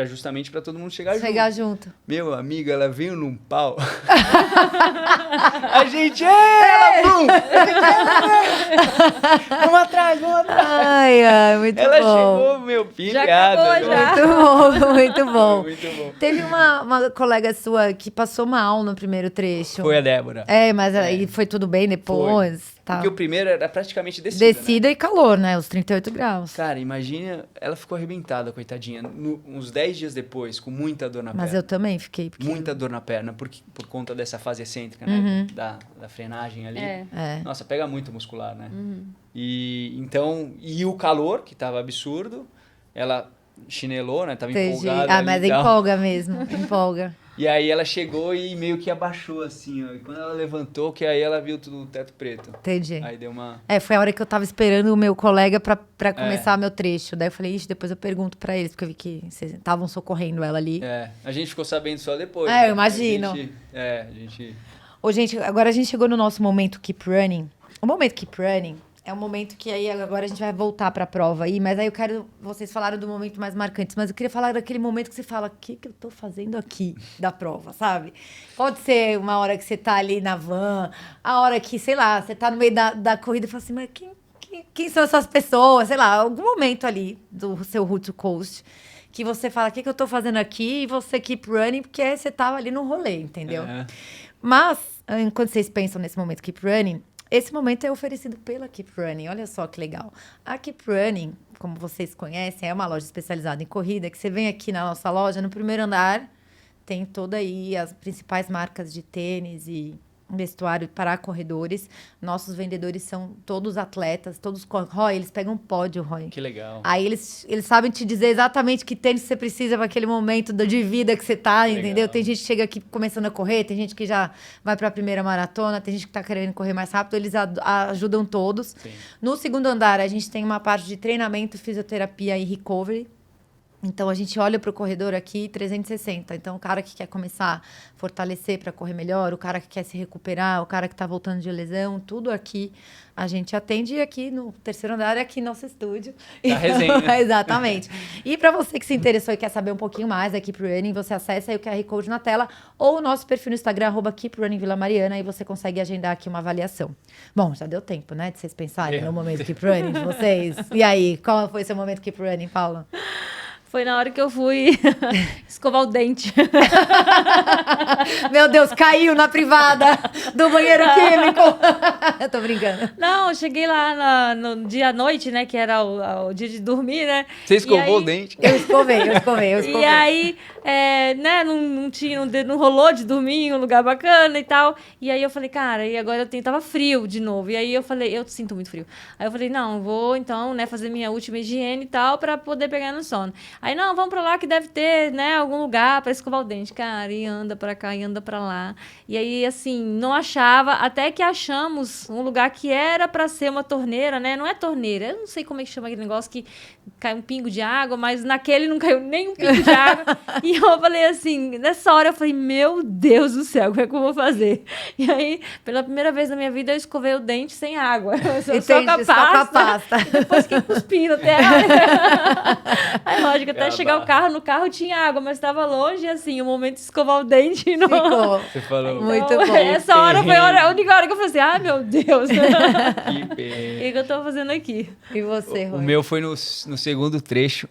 Justamente pra todo mundo chegar Chegar junto. junto. Meu amigo, ela veio num pau. A gente, ela, bum! Vamos atrás, vamos atrás. Ai, muito Ela bom. chegou, meu, pilhada. acabou, já. Muito bom, muito bom. Muito bom. Teve uma colega sua que passou mal no primeiro trecho. Foi a Débora. Mas aí foi tudo bem depois. Tá. Porque o primeiro era praticamente descida, né? Descida e calor, né? Os 38 graus. Cara, imagina, ela ficou arrebentada, coitadinha. Uns 10 dias depois, com muita dor na Mas perna. eu também fiquei. Porque... Muita dor na perna, por conta dessa fase excêntrica, né? Da frenagem ali. Nossa, pega muito muscular, né? E o calor, que tava absurdo, ela chinelou, né? Tava empolgada ali mas e tal. empolga mesmo, empolga. E aí ela chegou e meio que abaixou, assim, ó. E quando ela levantou, que aí ela viu tudo o teto preto. Entendi. Aí deu uma... Foi a hora que eu tava esperando o meu colega pra começar meu trecho. Daí eu falei, depois eu pergunto pra eles, porque eu vi que vocês estavam socorrendo ela ali. A gente ficou sabendo só depois. Eu imagino. A gente... Ô, gente, agora a gente chegou no nosso momento Keep Running. O momento Keep Running é um momento que aí agora a gente vai voltar pra prova aí, mas aí eu quero... Vocês falaram do momento mais marcante, mas eu queria falar daquele momento que você fala, o que eu tô fazendo aqui da prova, sabe? Pode ser uma hora que você tá ali na van, a hora que, sei lá, você tá no meio da corrida e fala assim, mas quem são essas pessoas? Sei lá, algum momento ali do seu Road to Coast que você fala, o que eu tô fazendo aqui? E você keep running, porque você tava ali no rolê, entendeu? Mas, quando vocês pensam nesse momento keep running, Esse momento é oferecido pela Keep Running. Olha só que legal. A Keep Running, como vocês conhecem, é uma loja especializada em corrida, que você vem aqui na nossa loja, no primeiro andar, tem toda aí as principais marcas de tênis e vestuário para corredores. Nossos vendedores são todos atletas, todos... Roy, eles pegam um pódio, Roy. Que legal. Aí eles sabem te dizer exatamente que tênis você precisa para aquele momento de vida que você tá, entendeu? Legal. Tem gente que chega aqui começando a correr, tem gente que já vai para a primeira maratona, tem gente que tá querendo correr mais rápido, eles ajudam todos. Sim. No segundo andar, a gente tem uma parte de treinamento, fisioterapia e recovery. Então, a gente olha para o corredor aqui 360. Então, o cara que quer começar a fortalecer para correr melhor, o cara que quer se recuperar, o cara que está voltando de lesão, tudo aqui a gente atende. E aqui no terceiro andar é aqui nosso estúdio. A resenha. Exatamente. E para você que se interessou e quer saber um pouquinho mais da Keep Running, você acessa aí o QR Code na tela ou o nosso perfil no Instagram, @KeepRunningVilaMariana, e você consegue agendar aqui uma avaliação. Bom, já deu tempo, né, de vocês pensarem no momento Keep Running de vocês. E aí, qual foi seu momento Keep Running, Paula? Foi na hora que eu fui escovar o dente. Meu Deus, caiu na privada do banheiro químico. Eu tô brincando. Não, eu cheguei lá no dia à noite, né? Que era o dia de dormir, né? Você escovou aí, o dente? Eu escovei. E aí, né, não rolou de dormir em um lugar bacana e tal. E aí eu falei, cara, e agora tava frio de novo. E aí eu falei, eu sinto muito frio. Aí eu falei, não, vou então, né, fazer minha última higiene e tal, pra poder pegar no sono. Aí, não, vamos pra lá que deve ter, né, algum lugar pra escovar o dente. Cara, e anda pra cá, e anda pra lá. E aí, assim, não achava, até que achamos um lugar que era pra ser uma torneira, né? Não é torneira, eu não sei como é que chama aquele negócio que cai um pingo de água, mas naquele não caiu nem um pingo de água. E eu falei assim, nessa hora eu falei, meu Deus do céu, como é que eu vou fazer? E aí, pela primeira vez na minha vida, eu escovei o dente sem água. Só com a pasta. E depois fiquei cuspindo até aí, lógico, até chegar o carro, no carro tinha água, mas estava longe, e assim, o momento de escovar o dente não... Ficou. Você falou. Então, muito bom. Essa hora foi a única hora que eu falei assim, ah, meu Deus. Que O que eu tô fazendo aqui? E você, Roy? O meu foi no segundo trecho.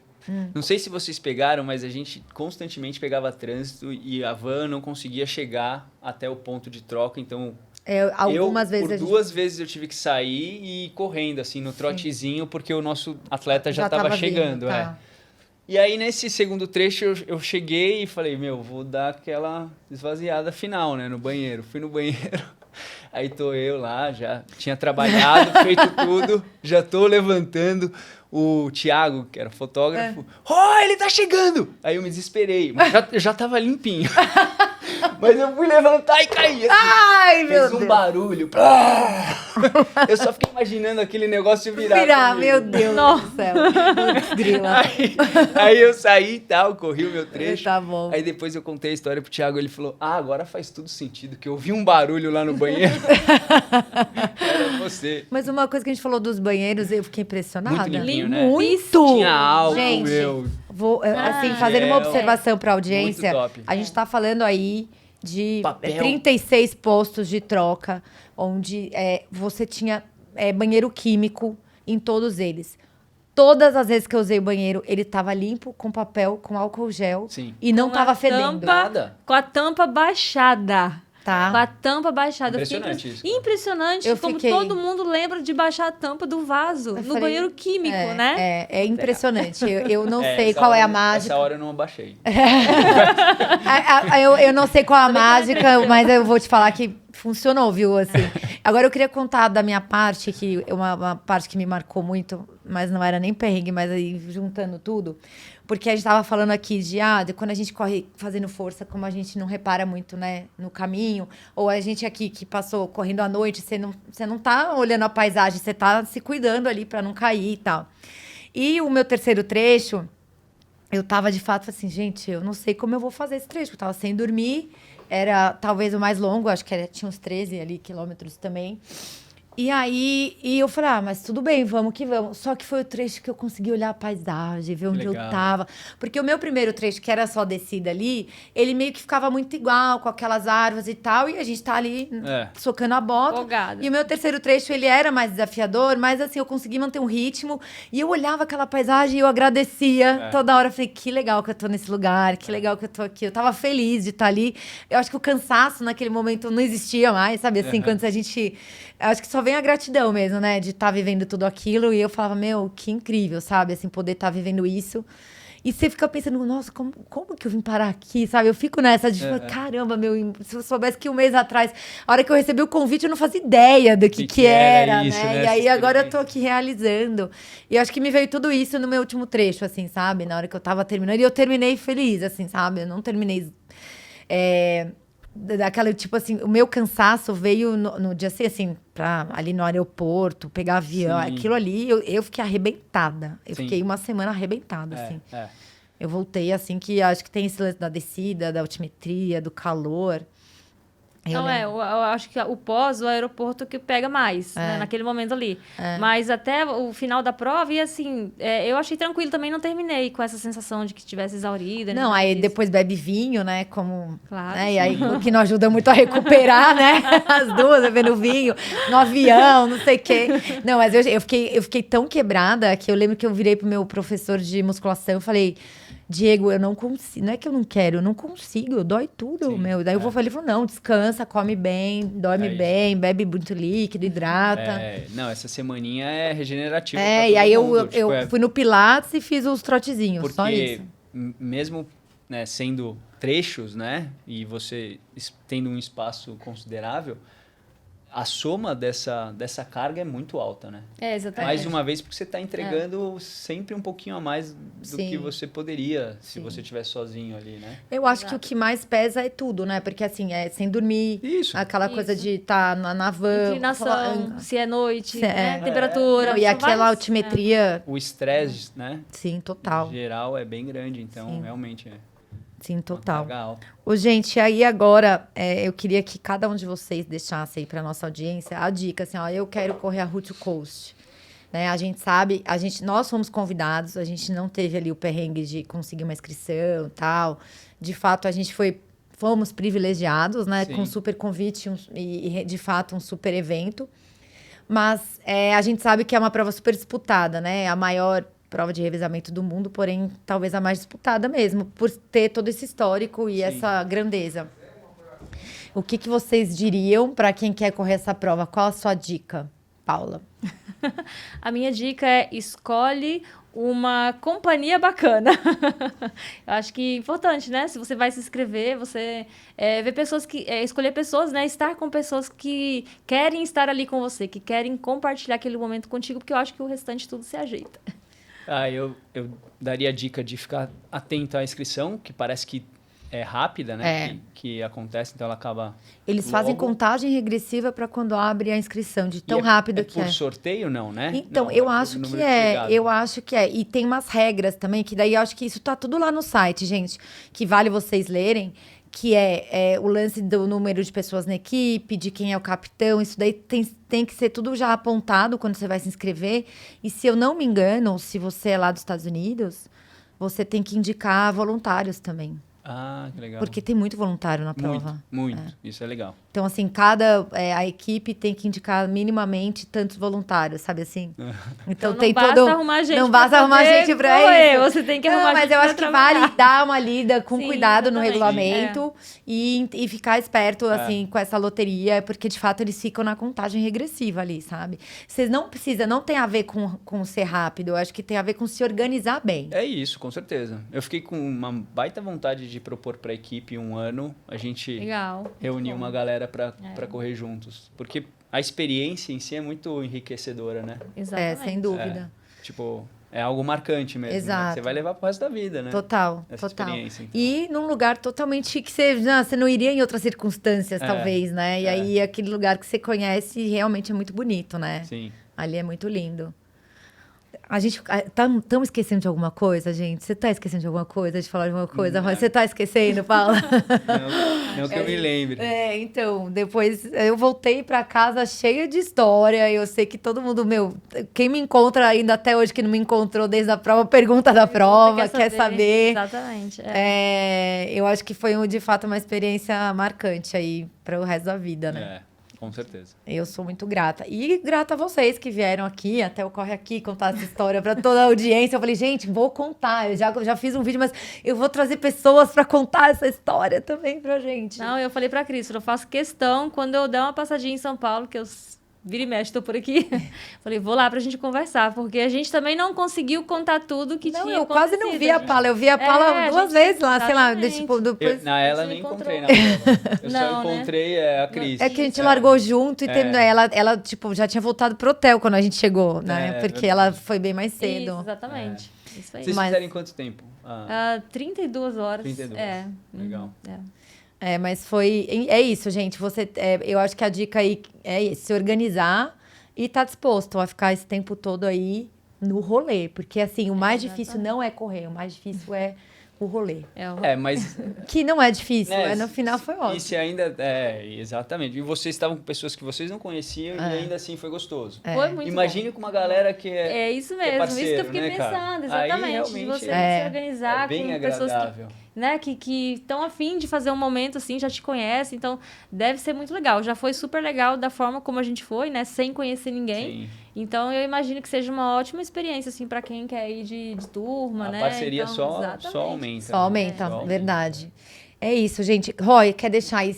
Não sei se vocês pegaram, mas a gente constantemente pegava trânsito e a van não conseguia chegar até o ponto de troca, então... Algumas vezes por duas vezes eu tive que sair e ir correndo, assim, no trotezinho, porque o nosso atleta já estava chegando. Vindo, tá. E aí, nesse segundo trecho, eu cheguei e falei, vou dar aquela esvaziada final, né, no banheiro. Fui no banheiro, aí tô eu lá, já tinha trabalhado, feito tudo, já tô levantando. O Thiago, que era fotógrafo, ele tá chegando! Aí eu me desesperei, mas eu já tava limpinho. Mas eu fui levantar e caí. Assim, ai, meu Deus. Fez um barulho. Eu só fiquei imaginando aquele negócio virar meu Deus do céu. Grila. Aí eu saí e tal, corri o meu trecho. Tá bom. Aí depois eu contei a história pro Thiago, ele falou, agora faz tudo sentido, que eu ouvi um barulho lá no banheiro. Era você. Mas uma coisa que a gente falou dos banheiros, eu fiquei impressionada. Muito limpinho, né? Muito! Tinha álcool, gente, meu. Vou, assim, fazendo uma observação para a audiência, Muito top. a gente está falando aí de Papel. 36 postos de troca, onde você tinha banheiro químico em todos eles. Todas as vezes que eu usei o banheiro, ele estava limpo, com papel, com álcool gel. Sim. E não Com a estava fedendo. Nada. Com a tampa baixada. Tá. Com a tampa baixada. Impressionante isso. Impressionante Eu como fiquei- todo mundo lembra de baixar a tampa do vaso no falei, banheiro químico, né? É impressionante. Eu não sei essa qual é a hora- mágica. Essa hora eu não abaixei. Eu não sei qual a mágica, mas eu vou te falar que funcionou, viu? Assim. Agora eu queria contar da minha parte, que uma parte que me marcou muito, mas não era nem perrengue, mas aí juntando tudo. Porque a gente estava falando aqui de quando a gente corre fazendo força, como a gente não repara muito, né, no caminho, ou a gente aqui que passou correndo à noite, você não tá olhando a paisagem, você tá se cuidando ali para não cair e tal. E o meu terceiro trecho, eu tava de fato assim, gente, eu não sei como eu vou fazer esse trecho, eu tava sem dormir, era talvez o mais longo, acho que tinha uns 13 ali quilômetros também. E aí, eu falei, mas tudo bem, vamos que vamos. Só que foi o trecho que eu consegui olhar a paisagem, ver onde eu legal. tava. Porque o meu primeiro trecho, que era só descida ali, ele meio que ficava muito igual, com aquelas árvores e tal, e a gente tá ali socando a bota. Folgada. E o meu terceiro trecho, ele era mais desafiador, mas assim, eu consegui manter um ritmo, e eu olhava aquela paisagem e eu agradecia toda hora. Eu falei, que legal que eu tô nesse lugar, que legal que eu tô aqui. Eu tava feliz de estar ali. Eu acho que o cansaço naquele momento não existia mais, sabe? Assim, quando a gente... Eu acho que só vem a gratidão mesmo, né? De estar vivendo tudo aquilo. E eu falava, meu, que incrível, sabe? Assim, poder estar vivendo isso. E você fica pensando, nossa, como que eu vim parar aqui, sabe? Eu fico nessa de, caramba, meu, se eu soubesse que um mês atrás, a hora que eu recebi o convite, eu não fazia ideia do que era, isso, né? E aí agora eu tô aqui realizando. E eu acho que me veio tudo isso no meu último trecho, assim, sabe? Na hora que eu tava terminando. E eu terminei feliz, assim, sabe? Eu não terminei... daquela, tipo assim, o meu cansaço veio no dia assim, pra ali no aeroporto, pegar avião, aquilo ali, eu fiquei arrebentada. Eu fiquei uma semana arrebentada, assim. Eu voltei, assim, que acho que tem esse lance da descida, da altimetria, do calor. Eu acho que o pós, o aeroporto que pega mais, né, naquele momento ali. Mas até o final da prova, e assim, eu achei tranquilo também, não terminei com essa sensação de que estivesse exaurida. Não, aí depois bebe vinho, né, como... Claro. Né, e aí, o que não ajuda muito a recuperar, né, as duas, bebendo vinho, no avião, não sei o quê. Não, mas eu fiquei tão quebrada que eu lembro que eu virei pro meu professor de musculação e falei... Diego, eu não consigo, não é que eu não quero, eu não consigo, dói tudo, meu. Daí ele falou, não, descansa, come bem, dorme bem, bebe muito líquido, hidrata. Não, essa semaninha é regenerativa. E aí eu fui no Pilates e fiz os trotezinhos, porque só isso. Mesmo, né, sendo trechos, né, e você tendo um espaço considerável, a soma dessa carga é muito alta, né? Exatamente. Mais uma vez, porque você está entregando sempre um pouquinho a mais do que você poderia se você estivesse sozinho ali, né? Eu acho que o que mais pesa é tudo, né? Porque assim, sem dormir, aquela coisa de estar na van. Inclinação, se é noite, né? Temperatura. E aquela altimetria. O estresse, né? Sim, total. Em geral é bem grande, então realmente Sim, total. Gente, aí agora eu queria que cada um de vocês deixasse aí para nossa audiência a dica, assim, ó, eu quero correr a Route to Coast. Né? A gente sabe, nós fomos convidados, a gente não teve ali o perrengue de conseguir uma inscrição e tal. De fato, fomos privilegiados, né? Com um super convite e, de fato, um super evento. Mas a gente sabe que é uma prova super disputada, né? A maior prova de revezamento do mundo, porém, talvez a mais disputada mesmo, por ter todo esse histórico e essa grandeza. O que vocês diriam para quem quer correr essa prova? Qual a sua dica, Paula? A minha dica é escolhe uma companhia bacana. Eu acho que é importante, né? Se você vai se inscrever, você ver pessoas escolher pessoas, né? Estar com pessoas que querem estar ali com você, que querem compartilhar aquele momento contigo, porque eu acho que o restante tudo se ajeita. Eu daria a dica de ficar atento à inscrição, que parece que é rápida, né? Que acontece, então ela acaba. Eles fazem contagem regressiva para quando abre a inscrição, de tão rápido que é. Por sorteio, não, né? Então, eu acho que é. Eu acho que é. E tem umas regras também, que daí eu acho que isso tá tudo lá no site, gente, que vale vocês lerem. Que é o lance do número de pessoas na equipe, de quem é o capitão. Isso daí tem que ser tudo já apontado quando você vai se inscrever. E se eu não me engano, se você é lá dos Estados Unidos, você tem que indicar voluntários também. Ah, que legal. Porque tem muito voluntário na prova. Muito. Isso é legal. Então, assim, a equipe tem que indicar minimamente tantos voluntários, sabe assim? Então tem não basta arrumar gente. Não basta arrumar gente pra isso. Você tem que arrumar gente. Mas eu acho que vale dar uma lida com cuidado no regulamento e ficar esperto, assim, com essa loteria, porque de fato eles ficam na contagem regressiva ali, sabe? Vocês não tem a ver com ser rápido, eu acho que tem a ver com se organizar bem. É isso, com certeza. Eu fiquei com uma baita vontade de propor pra equipe um ano, a gente reunir uma galera para correr juntos. Porque a experiência em si é muito enriquecedora, né? Exatamente. Sem dúvida. É algo marcante mesmo. Exato. Né? Você vai levar pro resto da vida, né? Total. Experiência, então. E num lugar totalmente que você não iria em outras circunstâncias, talvez, né? E aí aquele lugar que você conhece realmente é muito bonito, né? Sim. Ali é muito lindo. A gente... Estamos esquecendo de alguma coisa, gente? Você tá esquecendo de alguma coisa? De falar de alguma coisa? Você tá esquecendo, Paula? Não que eu me lembre. Então, depois eu voltei pra casa cheia de história. Eu sei que todo mundo, quem me encontra ainda até hoje, que não me encontrou desde a prova, pergunta da prova, quer saber. Exatamente. Eu acho que foi, de fato, uma experiência marcante aí para o resto da vida, né? Com certeza. Eu sou muito grata. E grata a vocês que vieram aqui, até o Corre Aqui, contar essa história para toda a audiência. Eu falei, gente, vou contar. Eu já fiz um vídeo, mas eu vou trazer pessoas para contar essa história também pra gente. Não, eu falei pra Cris, eu faço questão, quando eu der uma passadinha em São Paulo, que eu vira e mexe, tô por aqui. Falei, vou lá pra gente conversar, porque a gente também não conseguiu contar tudo que tinha eu quase não vi a acontecido. Paula. Eu vi a Paula a 2 gente- vezes lá, sei lá, exatamente. tipo, depois... Ela se nem encontrou. encontrei na prova. Eu só Não, né? encontrei a Cris. É que a gente largou junto e ela, tipo, já tinha voltado pro hotel quando a gente chegou, né? Porque verdade. ela foi bem mais cedo. Isso, exatamente. Isso aí. Vocês Mas- fizeram em quanto tempo? 32 horas. 32. Legal. Mas foi... É isso, gente. Eu acho que a dica aí é se organizar e tá disposto a ficar esse tempo todo aí no rolê. Porque, assim, o mais difícil não é correr. O mais difícil é o rolê. Mas... Que não é difícil. né, No final foi ótimo. E se ainda... exatamente. E vocês estavam com pessoas que vocês não conheciam e ainda assim foi gostoso. Foi muito Imagine com uma galera que É isso que mesmo, parceiro, isso que eu fiquei né, cara? pensando, Aí, exatamente. De realmente, você se organizar é bem com pessoas agradável. que estão afim de fazer um momento assim, já te conhecem, então deve ser muito legal. Já foi super legal da forma como a gente foi, né? Sem conhecer ninguém. Sim. Então eu imagino que seja uma ótima experiência, assim, para quem quer ir de turma, né? A parceria então, só exatamente. aumenta. Só aumenta, Só verdade. É isso, gente. Roy, quer deixar aí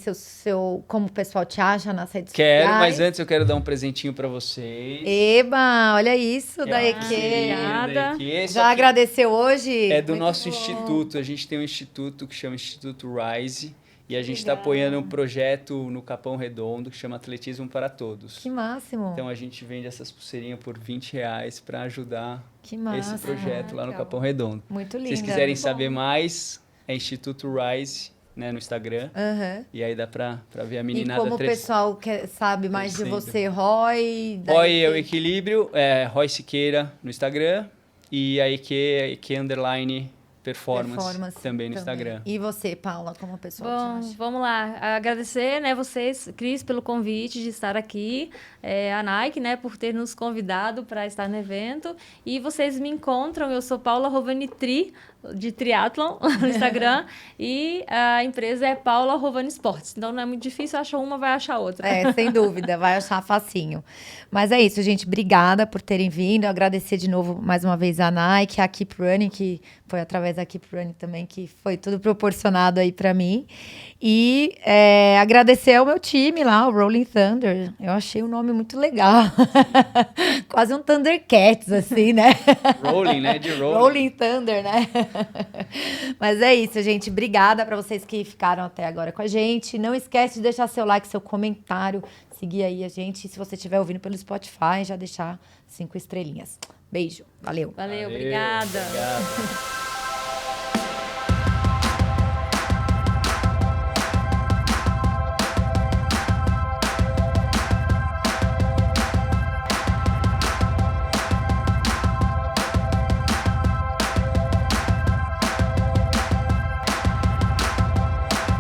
como o pessoal te acha nas redes Quero, sociais? mas antes eu quero dar um presentinho pra vocês. Eba, olha isso da EQ. Obrigada. Já agradeceu hoje? É do Muito nosso bom. instituto. A gente tem um instituto que chama Instituto Rise. E a gente está apoiando um projeto no Capão Redondo que chama Atletismo para Todos. Que máximo. Então a gente vende essas pulseirinhas por R$20 para ajudar Que massa. esse projeto lá no legal. Capão Redondo. Muito Se linda. vocês quiserem Muito saber mais, é Instituto Rise, né, no Instagram. Aham. E aí dá para ver a E meninada como o pessoal sabe mais de crescendo. você, Roy? da Roy é o EQ? Equilíbrio, Roy Siqueira no Instagram. E a EQ Underline Performance também no Instagram. E você, Paula, como o pessoal Bom, te acha? vamos lá. Agradecer, né, vocês, Cris, pelo convite de estar aqui. A Nike, né, por ter nos convidado para estar no evento. E vocês me encontram, eu sou Paula Rovani Tri, de triatlon, no Instagram. E a empresa é Paula Rovani Esportes. Então não é muito difícil, acha uma, vai achar outra. Sem dúvida, vai achar facinho. Mas é isso, gente. Obrigada por terem vindo. Agradecer de novo, mais uma vez, a Nike, a Keep Running, que foi através da Keep Running também, que foi tudo proporcionado aí pra mim. E agradecer ao meu time lá, o Rolling Thunder. Eu achei o nome muito legal. Quase um Thundercats, assim, né? Rolling, né? De Rolling. Rolling Thunder, né? Mas é isso, gente. Obrigada para vocês que ficaram até agora com a gente. Não esquece de deixar seu like, seu comentário, seguir aí a gente. E se você estiver ouvindo pelo Spotify, já deixar 5 estrelinhas. Beijo. Valeu. Valeu, obrigada. Obrigado.